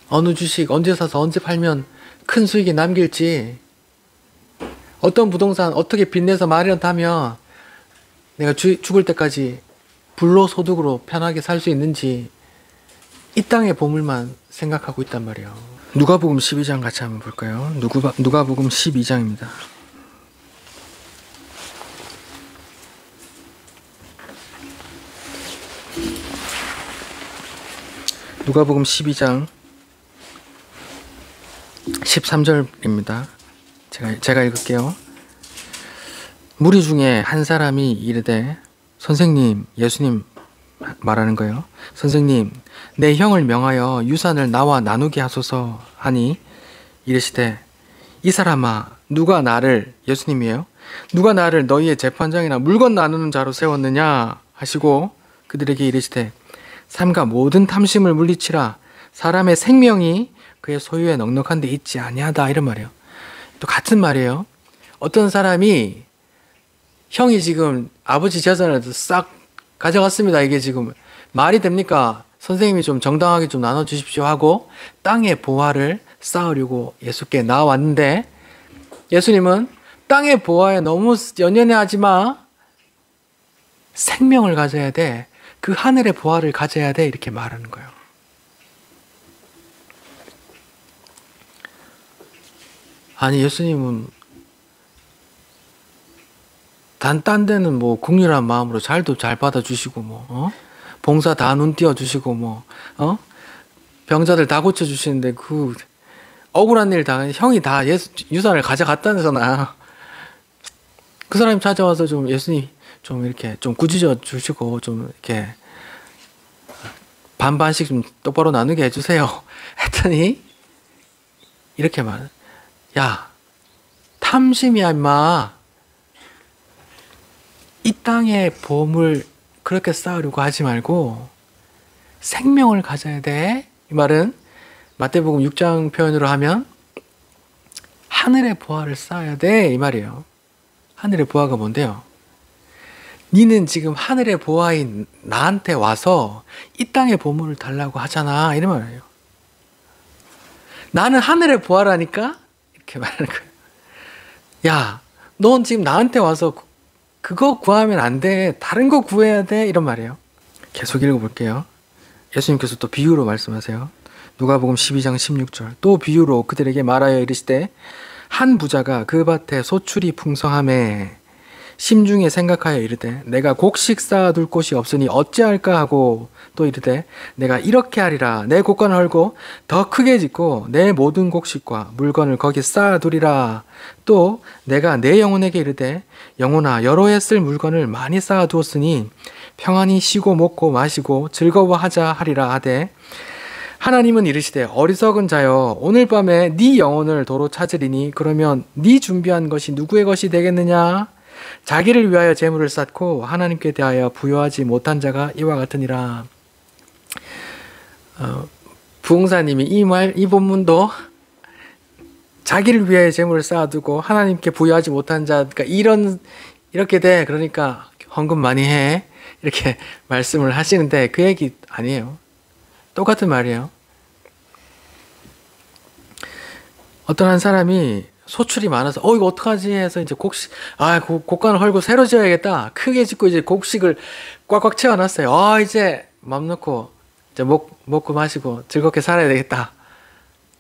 어느 주식 언제 사서 언제 팔면 큰 수익이 남길지 어떤 부동산 어떻게 빚내서 마련하면 내가 죽을 때까지 불로소득으로 편하게 살 수 있는지 이 땅의 보물만 생각하고 있단 말이에요. 누가복음 12장 같이 한번 볼까요? 누가복음 12장입니다. 누가복음 12장 13절입니다. 제가 읽을게요. 무리 중에 한 사람이 이르되 선생님, 예수님 말하는 거예요. 선생님, 내 형을 명하여 유산을 나와 나누게 하소서 하니 이르시되 이 사람아 누가 나를 예수님이에요. 누가 나를 너희의 재판장이나 물건 나누는 자로 세웠느냐 하시고 그들에게 이르시되 삼가 모든 탐심을 물리치라 사람의 생명이 그의 소유에 넉넉한 데 있지 아니하다 이런 말이에요. 또 같은 말이에요. 어떤 사람이 형이 지금 아버지 재산을 싹 가져갔습니다. 이게 지금 말이 됩니까? 선생님이 좀 정당하게 좀 나눠주십시오 하고 땅의 보화를 쌓으려고 예수께 나왔는데 예수님은 땅의 보화에 너무 연연해하지 마. 생명을 가져야 돼. 그 하늘의 보화를 가져야 돼. 이렇게 말하는 거예요. 아니 예수님은 딴 데는 뭐 국률한 마음으로 잘도 잘 받아주시고 뭐 봉사 다 눈 띄워주시고 뭐 병자들 다 고쳐주시는데 그 억울한 일 다 형이 다 유산을 가져갔다잖아. 그 사람이 찾아와서 좀 예수님 좀 이렇게 좀 꾸짖어 주시고 좀 이렇게 반반씩 좀 똑바로 나누게 해주세요. 했더니 이렇게 말, 야 탐심이야 임마. 이 땅의 보물 그렇게 쌓으려고 하지 말고 생명을 가져야 돼. 이 말은 마태복음 6장 표현으로 하면 하늘의 보화를 쌓아야 돼. 이 말이에요. 하늘의 보화가 뭔데요? 니는 지금 하늘의 보화인 나한테 와서 이 땅의 보물을 달라고 하잖아. 이런 말이에요. 나는 하늘의 보화라니까? 이렇게 말하는 거예요. 야, 넌 지금 나한테 와서 그거 구하면 안 돼. 다른 거 구해야 돼. 이런 말이에요. 계속 읽어볼게요. 예수님께서 또 비유로 말씀하세요. 누가복음 12장 16절. 또 비유로 그들에게 말하여 이르시되 한 부자가 그 밭에 소출이 풍성함에 심중에 생각하여 이르되 내가 곡식 쌓아둘 곳이 없으니 어찌할까 하고 또 이르되 내가 이렇게 하리라. 내 곡간을 헐고 더 크게 짓고 내 모든 곡식과 물건을 거기 쌓아두리라. 또 내가 내 영혼에게 이르되 영혼아 여러 해 쓸 물건을 많이 쌓아두었으니 평안히 쉬고 먹고 마시고 즐거워하자 하리라 하되 하나님은 이르시되 어리석은 자여 오늘 밤에 네 영혼을 도로 찾으리니 그러면 네 준비한 것이 누구의 것이 되겠느냐? 자기를 위하여 재물을 쌓고 하나님께 대하여 부여하지 못한 자가 이와 같으니라. 부흥사님이 이 본문도 자기를 위하여 재물을 쌓아두고 하나님께 부여하지 못한 자, 그러니까 이렇게 돼. 그러니까 헌금 많이 해. 이렇게 말씀을 하시는데 그 얘기 아니에요. 똑같은 말이에요. 어떤 한 사람이 소출이 많아서 이거 어떡하지 해서 이제 곡간을 헐고 새로 지어야겠다. 크게 짓고 이제 곡식을 꽉꽉 채워놨어요. 이제 맘 놓고 이제 먹고 마시고 즐겁게 살아야 되겠다.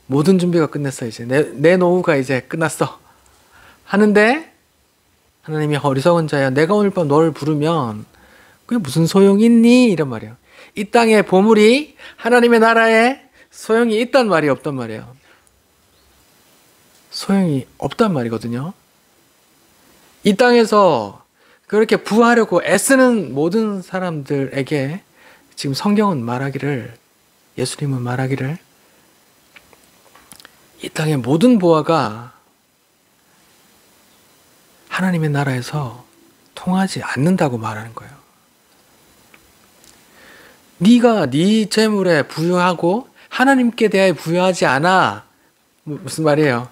모든 준비가 끝냈어. 이제 내 노후가 이제 끝났어. 하는데 하나님이 어리석은 자야 내가 오늘 밤 너를 부르면 그게 무슨 소용이 있니? 이런 말이에요. 이 땅의 보물이 하나님의 나라에 소용이 있단 말이 없단 말이에요. 소용이 없단 말이거든요. 이 땅에서 그렇게 부하려고 애쓰는 모든 사람들에게 지금 성경은 말하기를, 예수님은 말하기를 이 땅의 모든 보화가 하나님의 나라에서 통하지 않는다고 말하는 거예요. 네가 네 재물에 부여하고 하나님께 대하여 부여하지 않아. 무슨 말이에요?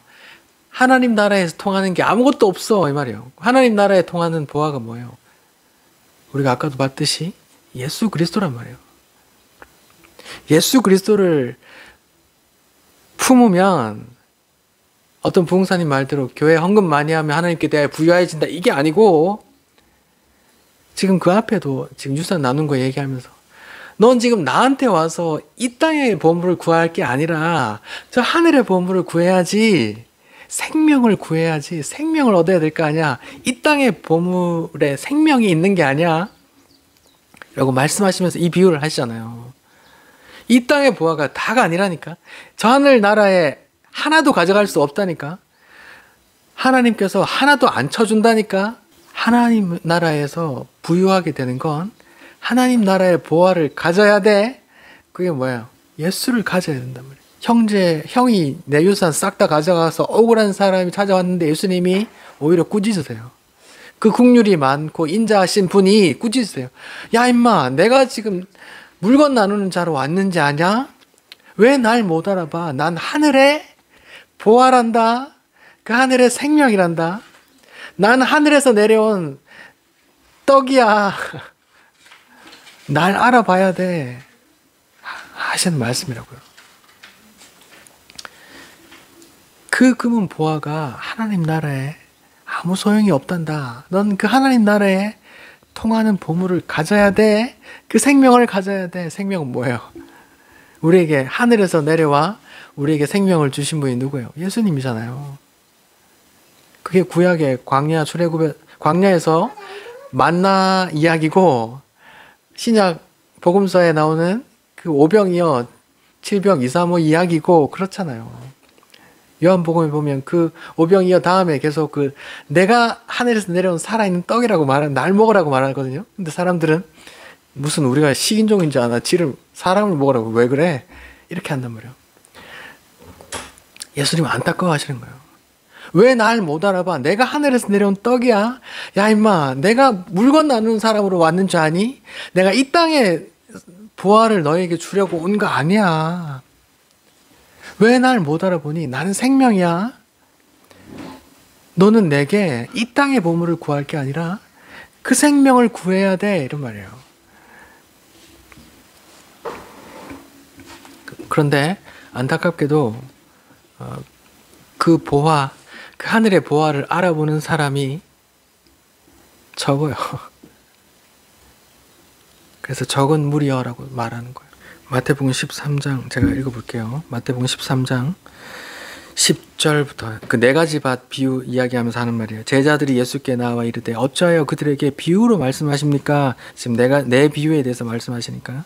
하나님 나라에서 통하는 게 아무것도 없어 이 말이에요. 하나님 나라에 통하는 보화가 뭐예요? 우리가 아까도 봤듯이 예수 그리스도란 말이에요. 예수 그리스도를 품으면 어떤 부흥사님 말대로 교회 헌금 많이 하면 하나님께 대하여 부여해진다 이게 아니고, 지금 그 앞에도 지금 유산 나눈 거 얘기하면서 넌 지금 나한테 와서 이 땅의 보물을 구할 게 아니라 저 하늘의 보물을 구해야지, 생명을 구해야지, 생명을 얻어야 될 거 아니야. 이 땅의 보물에 생명이 있는 게 아니야 라고 말씀하시면서 이 비유를 하시잖아요. 이 땅의 보화가 다가 아니라니까. 저 하늘 나라에 하나도 가져갈 수 없다니까. 하나님께서 하나도 안 쳐준다니까. 하나님 나라에서 부유하게 되는 건 하나님 나라의 보화를 가져야 돼. 그게 뭐예요? 예수를 가져야 된단 말이에요. 형이 내 유산 싹 다 가져가서 억울한 사람이 찾아왔는데 예수님이 오히려 꾸짖으세요. 그 국률이 많고 인자하신 분이 꾸짖으세요. 야 임마, 내가 지금 물건 나누는 자로 왔는지 아냐? 왜 날 못 알아봐? 난 하늘의 보화란다. 그 하늘의 생명이란다. 난 하늘에서 내려온 떡이야. 날 알아봐야 돼. 하시는 말씀이라고요. 그 금은 보화가 하나님 나라에 아무 소용이 없단다. 넌 그 하나님 나라에 통하는 보물을 가져야 돼. 그 생명을 가져야 돼. 생명은 뭐예요? 우리에게 하늘에서 내려와 우리에게 생명을 주신 분이 누구예요? 예수님이잖아요. 그게 구약의 광야에서 만나 이야기고, 신약 복음서에 나오는 그 오병이어 7병 2, 3, 5 이야기고 그렇잖아요. 요한복음에 보면 그 오병이어 다음에 계속 그 내가 하늘에서 내려온 살아있는 떡이라고 날 먹으라고 말하거든요. 근데 사람들은 무슨 우리가 식인종인지 아나 사람을 먹으라고 왜 그래? 이렇게 한단 말이에요. 예수님은 안타까워 하시는 거예요. 왜 날 못 알아봐? 내가 하늘에서 내려온 떡이야. 야 임마, 내가 물건 나누는 사람으로 왔는 줄 아니? 내가 이 땅에 보화를 너에게 주려고 온 거 아니야. 왜 날 못 알아보니? 나는 생명이야. 너는 내게 이 땅의 보물을 구할 게 아니라 그 생명을 구해야 돼. 이런 말이에요. 그런데 안타깝게도 그 보화, 그 하늘의 보화를 알아보는 사람이 적어요. 그래서 적은 무리여라고 말하는 거예요. 마태복음 13장 제가 읽어볼게요. 마태복음 13장 10절부터 그 네 가지 밭 비유 이야기하면서 하는 말이에요. 제자들이 예수께 나와 이르되 어찌하여 그들에게 비유로 말씀하십니까? 지금 내 비유에 대해서 말씀하시니까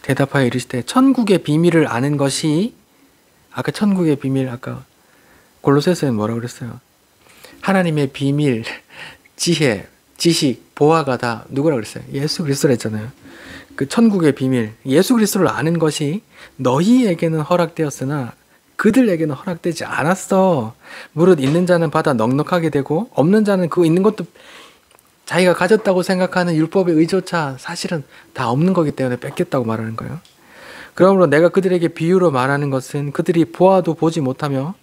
대답하여 이르시되 천국의 비밀을 아는 것이, 아까 천국의 비밀, 아까 골로새서에 뭐라고 그랬어요? 하나님의 비밀, 지혜, 지식, 보화가 다 누구라고 그랬어요? 예수 그리스도라 했잖아요. 그 천국의 비밀, 예수 그리스도를 아는 것이 너희에게는 허락되었으나 그들에게는 허락되지 않았어. 무릇 있는 자는 받아 넉넉하게 되고 없는 자는 그 있는 것도 자기가 가졌다고 생각하는 율법의 의조차 사실은 다 없는 거기 때문에 뺏겼다고 말하는 거예요. 그러므로 내가 그들에게 비유로 말하는 것은 그들이 보아도 보지 못하며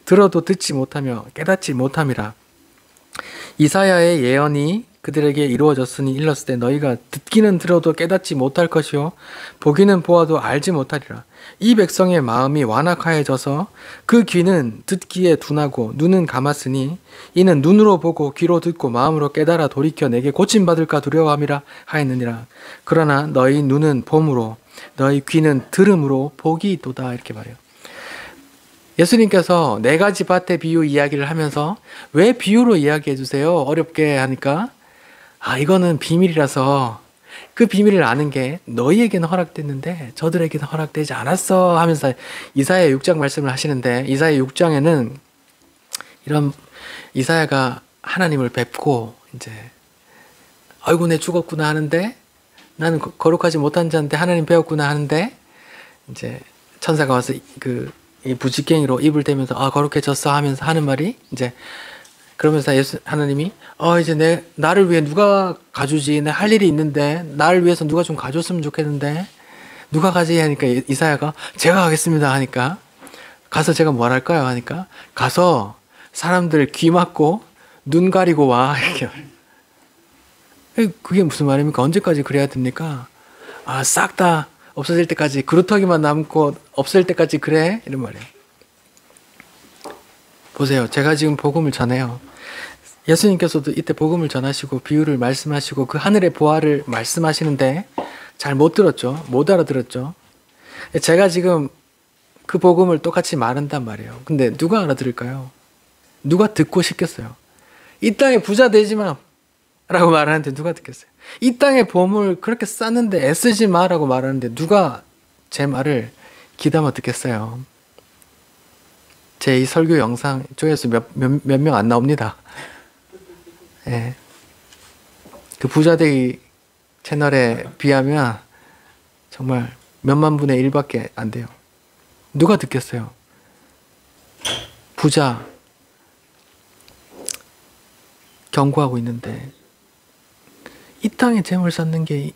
들어도 듣지 못하며 깨닫지 못함이라. 이사야의 예언이 그들에게 이루어졌으니 일렀을 때 너희가 듣기는 들어도 깨닫지 못할 것이요 보기는 보아도 알지 못하리라. 이 백성의 마음이 완악하여져서 그 귀는 듣기에 둔하고 눈은 감았으니 이는 눈으로 보고 귀로 듣고 마음으로 깨달아 돌이켜 내게 고침받을까 두려워함이라 하였느니라. 그러나 너희 눈은 봄으로 너희 귀는 들음으로 복이 있도다. 이렇게 말해요. 예수님께서 네 가지 밭의 비유 이야기를 하면서 왜 비유로 이야기해 주세요? 어렵게 하니까 이거는 비밀이라서 그 비밀을 아는 게 너희에게는 허락됐는데 저들에게는 허락되지 않았어 하면서 이사야 6장 말씀을 하시는데, 이사야 6장에는 이런 이사야가 하나님을 뵙고 이제 아이고 내 죽었구나 하는데, 나는 거룩하지 못한 자인데 하나님 배웠구나 하는데, 이제 천사가 와서 이 부직갱이로 입을 대면서 거룩해졌어 하면서 하는 말이 이제, 그러면서 하나님이 이제 나를 위해 누가 가주지? 내 할 일이 있는데 나를 위해서 누가 좀 가줬으면 좋겠는데 누가 가지? 하니까 이사야가 제가 가겠습니다 하니까, 가서 제가 뭘 할까요? 하니까 가서 사람들 귀 막고 눈 가리고 와. 이렇게. 그게 무슨 말입니까? 언제까지 그래야 됩니까? 싹 다 없어질 때까지, 그루터기만 남고 없을 때까지 그래? 이런 말이에요. 보세요. 제가 지금 복음을 전해요. 예수님께서도 이때 복음을 전하시고 비유를 말씀하시고 그 하늘의 보화를 말씀하시는데 잘 못 들었죠. 못 알아들었죠. 제가 지금 그 복음을 똑같이 말한단 말이에요. 근데 누가 알아들을까요? 누가 듣고 싶겠어요? 이 땅에 부자 되지 마 라고 말하는데 누가 듣겠어요? 이 땅에 보물 그렇게 쌓는데 애쓰지 마 라고 말하는데 누가 제 말을 귀담아 듣겠어요? 제 이 설교 영상 조회수 몇 명 안 나옵니다. 예. 그 부자되기 채널에 비하면 정말 몇만 분의 1밖에 안 돼요. 누가 듣겠어요? 부자 경고하고 있는데 이 땅에 재물 쌓는 게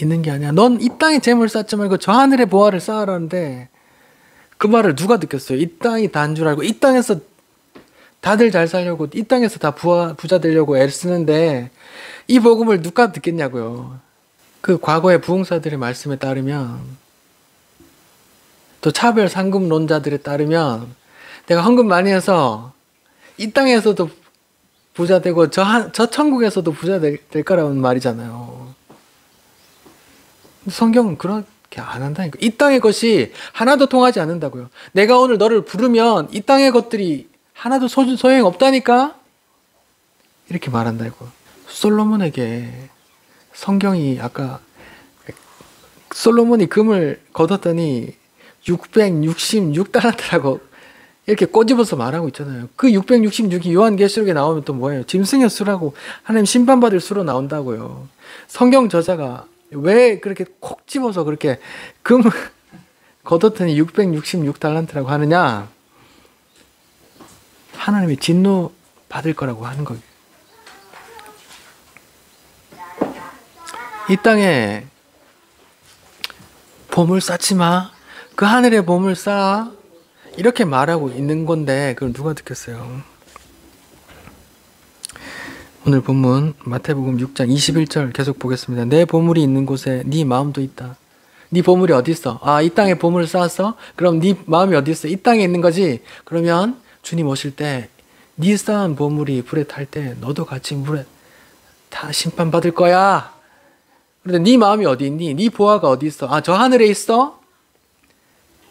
있는 게 아니야. 넌 이 땅에 재물 쌓지 말고 저 하늘의 보화를 쌓으라는데 그 말을 누가 듣겠어요? 이 땅이 다인 줄 알고 이 땅에서 다들 잘 살려고 이 땅에서 다 부자 되려고 애를 쓰는데 이 복음을 누가 듣겠냐고요. 그 과거의 부흥사들의 말씀에 따르면, 또 차별 상급론자들에 따르면 내가 헌금 많이 해서 이 땅에서도 부자 되고 저 천국에서도 부자 될 거라는 말이잖아요. 성경은 그렇게 안 한다니까. 이 땅의 것이 하나도 통하지 않는다고요. 내가 오늘 너를 부르면 이 땅의 것들이 하나도 소용 없다니까? 이렇게 말한다고. 솔로몬에게 성경이 아까 솔로몬이 금을 거뒀더니 666달란트라고 이렇게 꼬집어서 말하고 있잖아요. 그 666이 요한계시록에 나오면 또 뭐예요? 짐승의 수라고, 하나님 심판받을 수로 나온다고요. 성경 저자가 왜 그렇게 콕 집어서 그렇게 금을 거뒀더니 666달란트라고 하느냐? 하나님이 진노 받을 거라고 하는 거예요. 이 땅에 보물 쌓지 마. 그 하늘에 보물 쌓아. 이렇게 말하고 있는 건데 그걸 누가 듣겠어요? 오늘 본문 마태복음 6장 21절 계속 보겠습니다. 내 보물이 있는 곳에 네 마음도 있다. 네 보물이 어디 있어? 아, 이 땅에 보물을 쌓았어? 그럼 네 마음이 어디 있어? 이 땅에 있는 거지? 그러면 주님 오실 때 네 쌓은 보물이 불에 탈 때 너도 같이 물에 다 심판받을 거야. 그런데 네 마음이 어디 있니? 네 보화가 어디 있어? 아, 저 하늘에 있어?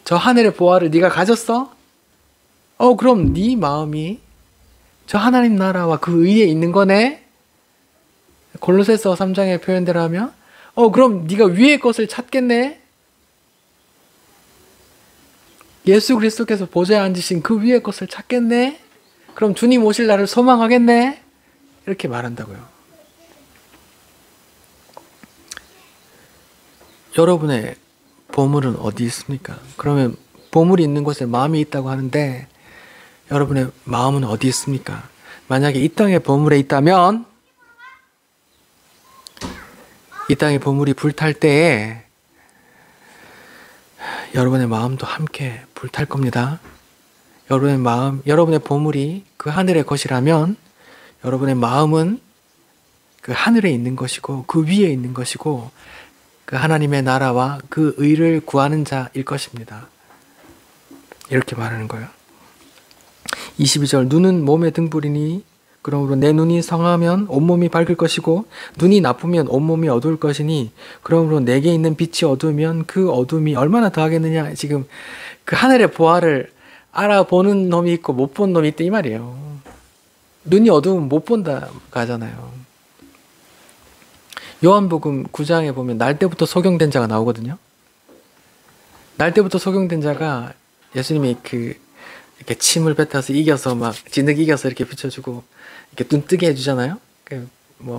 저 하늘의 보화를 네가 가졌어? 그럼 네 마음이 저 하나님 나라와 그 의에 있는 거네? 골로새서 3장의 표현대로 하면 그럼 네가 위의 것을 찾겠네? 예수 그리스도께서 보좌에 앉으신 그 위의 것을 찾겠네? 그럼 주님 오실 날을 소망하겠네? 이렇게 말한다고요. 여러분의 보물은 어디 있습니까? 그러면 보물이 있는 곳에 마음이 있다고 하는데 여러분의 마음은 어디 있습니까? 만약에 이 땅에 보물에 있다면 이 땅의 보물이 불탈 때에 여러분의 마음도 함께 불탈 겁니다. 여러분의 마음, 여러분의 보물이 그 하늘의 것이라면 여러분의 마음은 그 하늘에 있는 것이고 그 위에 있는 것이고 그 하나님의 나라와 그 의를 구하는 자일 것입니다. 이렇게 말하는 거예요. 22절 눈은 몸의 등불이니 그러므로 내 눈이 성하면 온몸이 밝을 것이고 눈이 나쁘면 온몸이 어두울 것이니 그러므로 내게 있는 빛이 어두우면 그 어둠이 얼마나 더하겠느냐. 지금 그 하늘의 보화를 알아보는 놈이 있고 못 본 놈이 있다 이 말이에요. 눈이 어두우면 못 본다 가잖아요. 요한복음 9장에 보면 날 때부터 소경된 자가 나오거든요. 날 때부터 소경된 자가 예수님이 이렇게 침을 뱉어서 이겨서 막 진흙 이겨서 이렇게 비춰주고 이렇게 눈 뜨게 해주잖아요.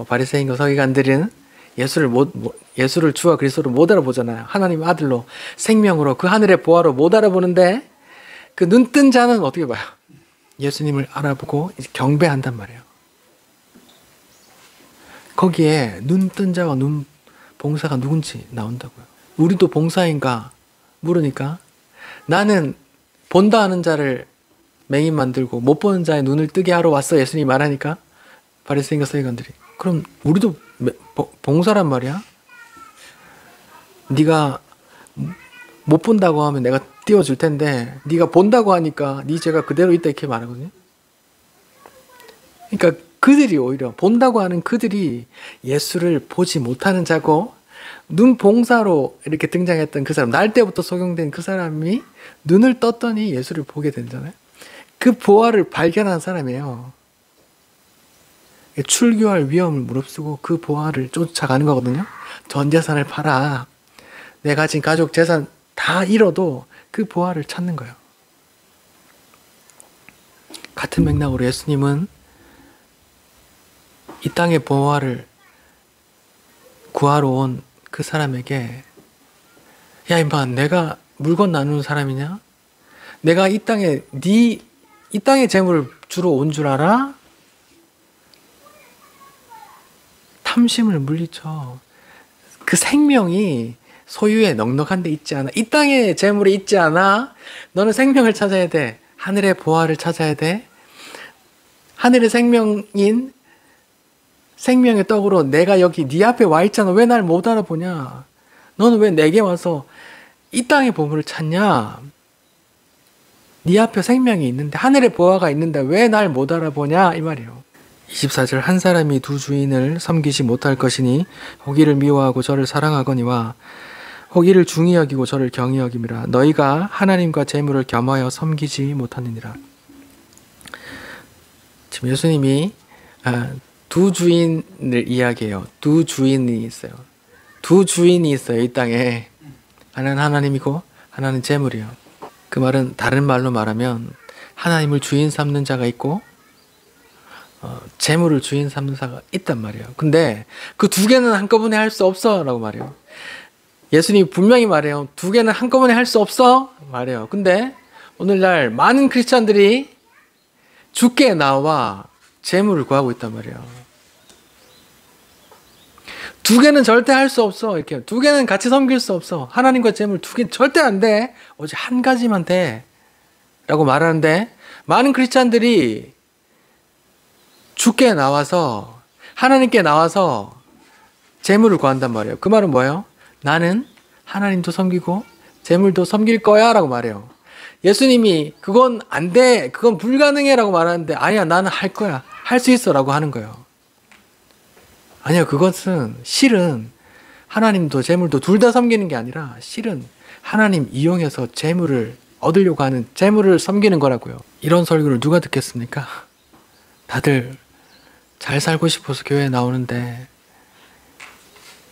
바리새인과 서기관들은 예수를 주와 그리스도로 못 알아보잖아요. 하나님 아들로 생명으로 그 하늘의 보화로 못 알아보는데 그 눈 뜬 자는 어떻게 봐요? 예수님을 알아보고 이제 경배한단 말이에요. 거기에 눈 뜬 자와 눈 봉사가 누군지 나온다고요. 우리도 봉사인가 물으니까 나는 본다 하는 자를 맹인 만들고 못 보는 자의 눈을 뜨게 하러 왔어. 예수님이 말하니까 바리새인과 서기관들이 그럼 우리도 봉사란 말이야? 네가 못 본다고 하면 내가 띄워줄 텐데 네가 본다고 하니까 네 죄가 그대로 있다 이렇게 말하거든요. 그러니까 그들이 오히려 본다고 하는 그들이 예수를 보지 못하는 자고 눈 봉사로 이렇게 등장했던 그 사람, 날 때부터 소경된 그 사람이 눈을 떴더니 예수를 보게 되잖아요. 그 보화를 발견한 사람이에요. 출교할 위험을 무릅쓰고 그 보화를 쫓아가는 거거든요. 전 재산을 팔아. 내 가진 가족 재산 다 잃어도 그 보화를 찾는 거예요. 같은 맥락으로 예수님은 이 땅의 보화를 구하러 온 그 사람에게 야 임마 내가 물건 나누는 사람이냐? 내가 이 땅에 이 땅의 재물을 주러 온 줄 알아? 탐심을 물리쳐. 그 생명이 소유에 넉넉한 데 있지 않아. 이 땅의 재물이 있지 않아. 너는 생명을 찾아야 돼. 하늘의 보화를 찾아야 돼. 하늘의 생명인 생명의 떡으로 내가 여기 네 앞에 와 있잖아. 왜 날 못 알아보냐? 너는 왜 내게 와서 이 땅의 보물을 찾냐? 네 앞에 생명이 있는데, 하늘의 보화가 있는데 왜 날 못 알아보냐? 이 말이에요. 24절, 한 사람이 두 주인을 섬기지 못할 것이니 혹이를 미워하고 저를 사랑하거니와 혹이를 중히 여기고 저를 경히 여김이라. 너희가 하나님과 재물을 겸하여 섬기지 못하느니라. 지금 예수님이 두 주인을 이야기해요. 두 주인이 있어요. 두 주인이 있어요, 이 땅에. 하나는 하나님이고 하나는 재물이요. 그 말은 다른 말로 말하면 하나님을 주인 삼는 자가 있고 재물을 주인 삼는 자가 있단 말이에요. 근데 그 두 개는 한꺼번에 할 수 없어 라고 말해요. 예수님이 분명히 말해요. 두 개는 한꺼번에 할 수 없어 말해요. 근데 오늘날 많은 크리스찬들이 주께 나와 재물을 구하고 있단 말이에요. 두 개는 절대 할 수 없어. 이렇게 두 개는 같이 섬길 수 없어. 하나님과 재물 두 개 절대 안 돼. 오직 한 가지만 돼. 라고 말하는데, 많은 크리스찬들이 주께 나와서, 하나님께 나와서 재물을 구한단 말이에요. 그 말은 뭐예요? 나는 하나님도 섬기고 재물도 섬길 거야 라고 말해요. 예수님이 그건 안 돼, 그건 불가능해 라고 말하는데, 아니야, 나는 할 거야, 할 수 있어 라고 하는 거예요. 아니요, 그것은 실은 하나님도 재물도 둘 다 섬기는 게 아니라 실은 하나님 이용해서 재물을 얻으려고 하는, 재물을 섬기는 거라고요. 이런 설교를 누가 듣겠습니까? 다들 잘 살고 싶어서 교회에 나오는데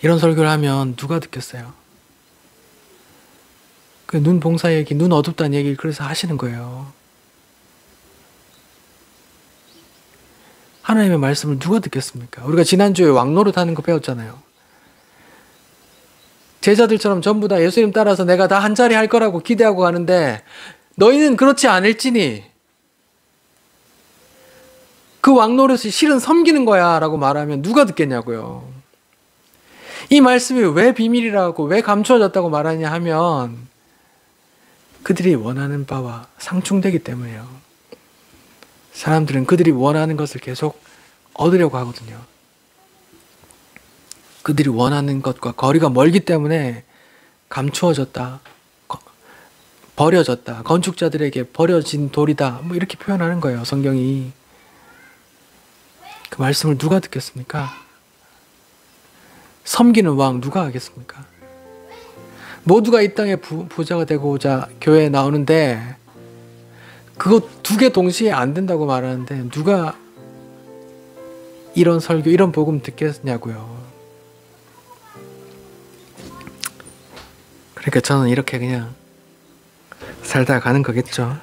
이런 설교를 하면 누가 듣겠어요? 그 눈 봉사 얘기, 눈 어둡다는 얘기를 그래서 하시는 거예요. 하나님의 말씀을 누가 듣겠습니까? 우리가 지난주에 왕노릇 하는 거 배웠잖아요. 제자들처럼 전부 다 예수님 따라서 내가 다 한 자리 할 거라고 기대하고 가는데, 너희는 그렇지 않을지니 그 왕노릇이 실은 섬기는 거야 라고 말하면 누가 듣겠냐고요. 이 말씀이 왜 비밀이라고, 왜 감추어졌다고 말하냐 하면 그들이 원하는 바와 상충되기 때문이에요. 사람들은 그들이 원하는 것을 계속 얻으려고 하거든요. 그들이 원하는 것과 거리가 멀기 때문에 감추어졌다, 버려졌다, 건축자들에게 버려진 돌이다, 뭐 이렇게 표현하는 거예요, 성경이. 그 말씀을 누가 듣겠습니까? 섬기는 왕 누가 하겠습니까? 모두가 이 땅에 부자가 되고자 교회에 나오는데 그거 두 개 동시에 안 된다고 말하는데 누가 이런 설교, 이런 복음 듣겠냐고요. 그러니까 저는 이렇게 그냥 살다 가는 거겠죠.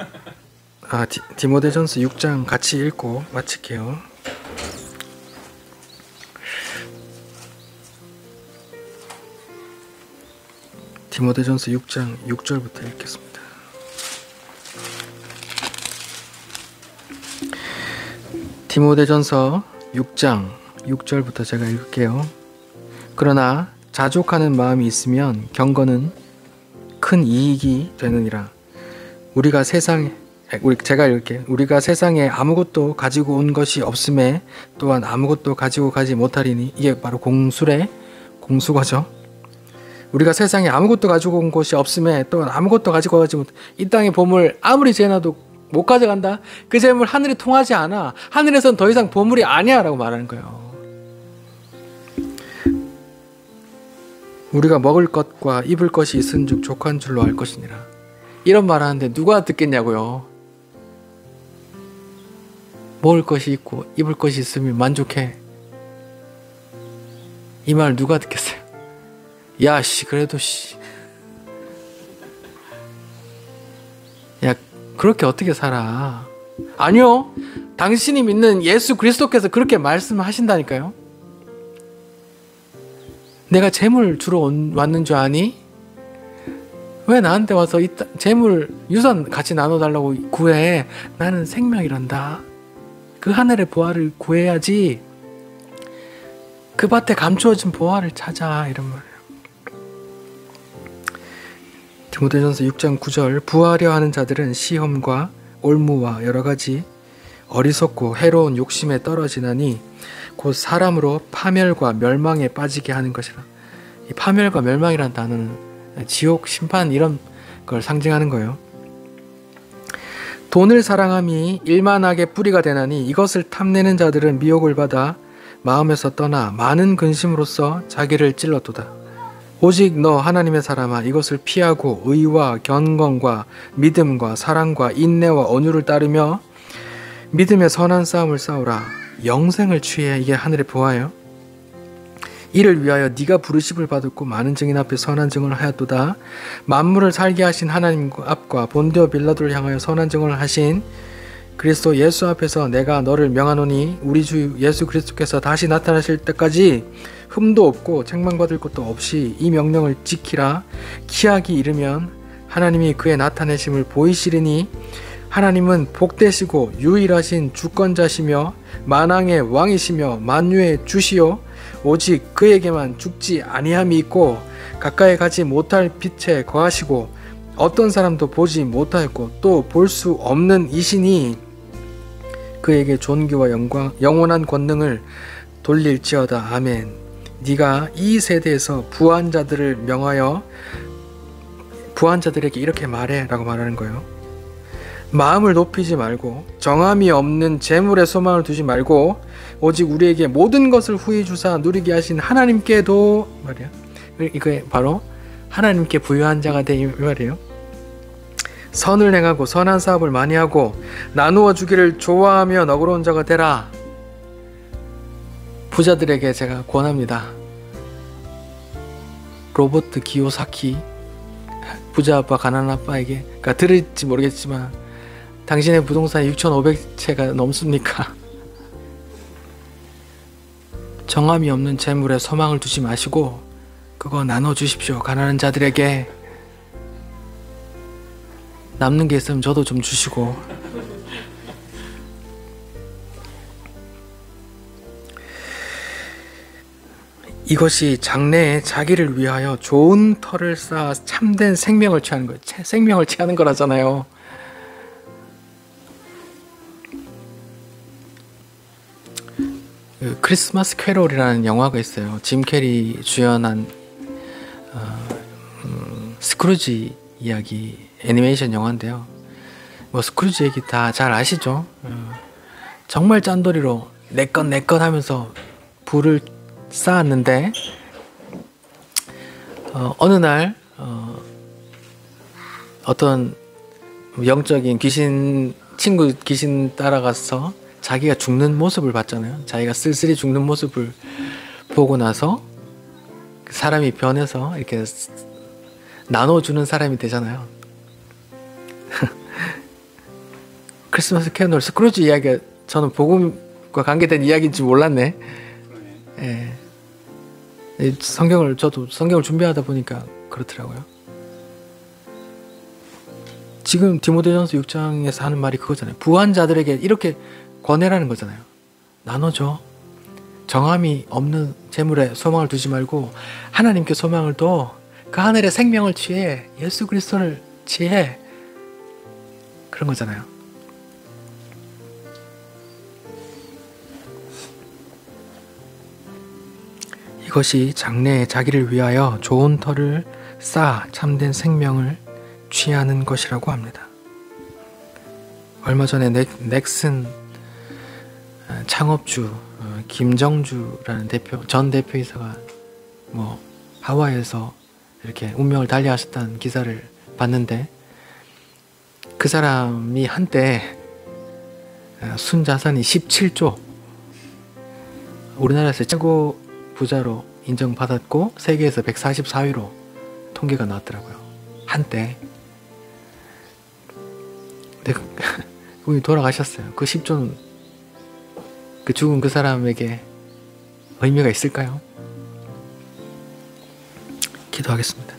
디모데전서 6장 같이 읽고 마칠게요. 디모데전서 6장 6절부터 읽겠습니다. 디모데전서 6장 6절부터 제가 읽을게요. 그러나 자족하는 마음이 있으면 경건은 큰 이익이 되느니라. 제가 읽을게요. 우리가 세상에 아무것도 가지고 온 것이 없음에 또한 아무것도 가지고 가지 못하리니, 이게 바로 공수거죠. 우리가 세상에 아무것도 가지고 온 것이 없음에 또한 아무것도 가지고 가지 못, 이 땅의 보물 아무리 재놔도 못 가져간다? 그 재물 하늘이 통하지 않아. 하늘에선 더 이상 보물이 아니야 라고 말하는 거예요. 우리가 먹을 것과 입을 것이 있은즉 족한 줄로 알 것이니라. 이런 말 하는데 누가 듣겠냐고요. 먹을 것이 있고 입을 것이 있으면 만족해. 이 말 누가 듣겠어요? 야, 그래도 야, 그렇게 어떻게 살아? 아니요, 당신이 믿는 예수 그리스도께서 그렇게 말씀하신다니까요. 내가 재물 주러 왔는 줄 아니? 왜 나한테 와서 이 재물, 유산 같이 나눠달라고 구해? 나는 생명이란다. 그 하늘의 보화를 구해야지. 그 밭에 감추어진 보화를 찾아, 이런 말이에요. 디모데전서 6장 9절, 부하려 하는 자들은 시험과 올무와 여러 가지 어리석고 해로운 욕심에 떨어지나니 곧 사람으로 파멸과 멸망에 빠지게 하는 것이라. 이 파멸과 멸망이란 단어는 지옥, 심판 이런 걸 상징하는 거예요. 돈을 사랑함이 일만하게 뿌리가 되나니 이것을 탐내는 자들은 미혹을 받아 마음에서 떠나 많은 근심으로써 자기를 찔렀도다. 오직 너 하나님의 사람아, 이것을 피하고 의와 경건과 믿음과 사랑과 인내와 온유를 따르며 믿음의 선한 싸움을 싸우라. 영생을 취해. 이게 하늘의 보화예요. 이를 위하여 네가 부르심을 받았고 많은 증인 앞에 선한 증언을 하였도다. 만물을 살게 하신 하나님 앞과 본디오 빌라도를 향하여 선한 증언을 하신 그리스도 예수 앞에서 내가 너를 명하노니 우리 주 예수 그리스도께서 다시 나타나실 때까지 흠도 없고 책망받을 것도 없이 이 명령을 지키라. 기약이 이르면 하나님이 그의 나타내심을 보이시리니 하나님은 복되시고 유일하신 주권자시며 만왕의 왕이시며 만유의 주시요 오직 그에게만 죽지 아니함이 있고 가까이 가지 못할 빛에 거하시고 어떤 사람도 보지 못하였고 또 볼 수 없는 이시니 그에게 존귀와 영광 영원한 권능을 돌릴지어다. 아멘. 네가 이 세대에서 부한 자들을 명하여 부한 자들에게 이렇게 말해 라고 말하는 거예요. 마음을 높이지 말고 정함이 없는 재물에 소망을 두지 말고 오직 우리에게 모든 것을 후히 주사 누리게 하신 하나님께도 말이야. 이게 바로 하나님께 부유한 자가 돼 이 말이에요. 선을 행하고 선한 사업을 많이 하고 나누어 주기를 좋아하며 너그러운 자가 되라. 부자들에게 제가 권합니다. 로버트 기요사키 부자 아빠 가난한 아빠에게, 그러니까 들을지 모르겠지만 당신의 부동산이 6,500채가 넘습니까? 정함이 없는 재물에 소망을 두지 마시고 그거 나눠주십시오. 가난한 자들에게. 남는 게 있으면 저도 좀 주시고. 이것이 장래에 자기를 위하여 좋은 터를 쌓아 참된 생명을 취하는 거예요. 생명을 취하는 거라잖아요. 크리스마스 캐롤이라는 영화가 있어요. 짐 캐리 주연한 스크루지 이야기 애니메이션 영화인데요. 뭐 스크루지 얘기 다 잘 아시죠? 정말 짠돌이로 내 것 하면서 부를 쌓았는데 어느 날 어떤 영적인 친구 귀신 따라가서 자기가 죽는 모습을 봤잖아요. 자기가 쓸쓸히 죽는 모습을 보고 나서 사람이 변해서 이렇게 나눠주는 사람이 되잖아요. 크리스마스 캐롤 스크루지 이야기가 저는 복음과 관계된 이야기인지 몰랐네. 예. 저도 성경을 준비하다 보니까 그렇더라고요. 지금 디모데전서 6장에서 하는 말이 그거잖아요. 부한 자들에게 이렇게 권해라는 거잖아요. 나눠줘. 정함이 없는 재물에 소망을 두지 말고 하나님께 소망을 둬. 그 하늘의 생명을 취해. 예수 그리스도를 취해. 그런 거잖아요. 이것이 장래에 자기를 위하여 좋은 터를 쌓아 참된 생명을 취하는 것이라고 합니다. 얼마 전에 넥슨 창업주 김정주라는 전 대표이사가 뭐 하와이에서 이렇게 운명을 달리하셨다는 기사를 봤는데, 그 사람이 한때 순자산이 17조, 우리나라에서 최고 부자로 인정받았고 세계에서 144위로 통계가 나왔더라고요. 한때. 근데 그분이 돌아가셨어요. 그 10조는 그 죽은 그 사람에게 의미가 있을까요? 기도하겠습니다.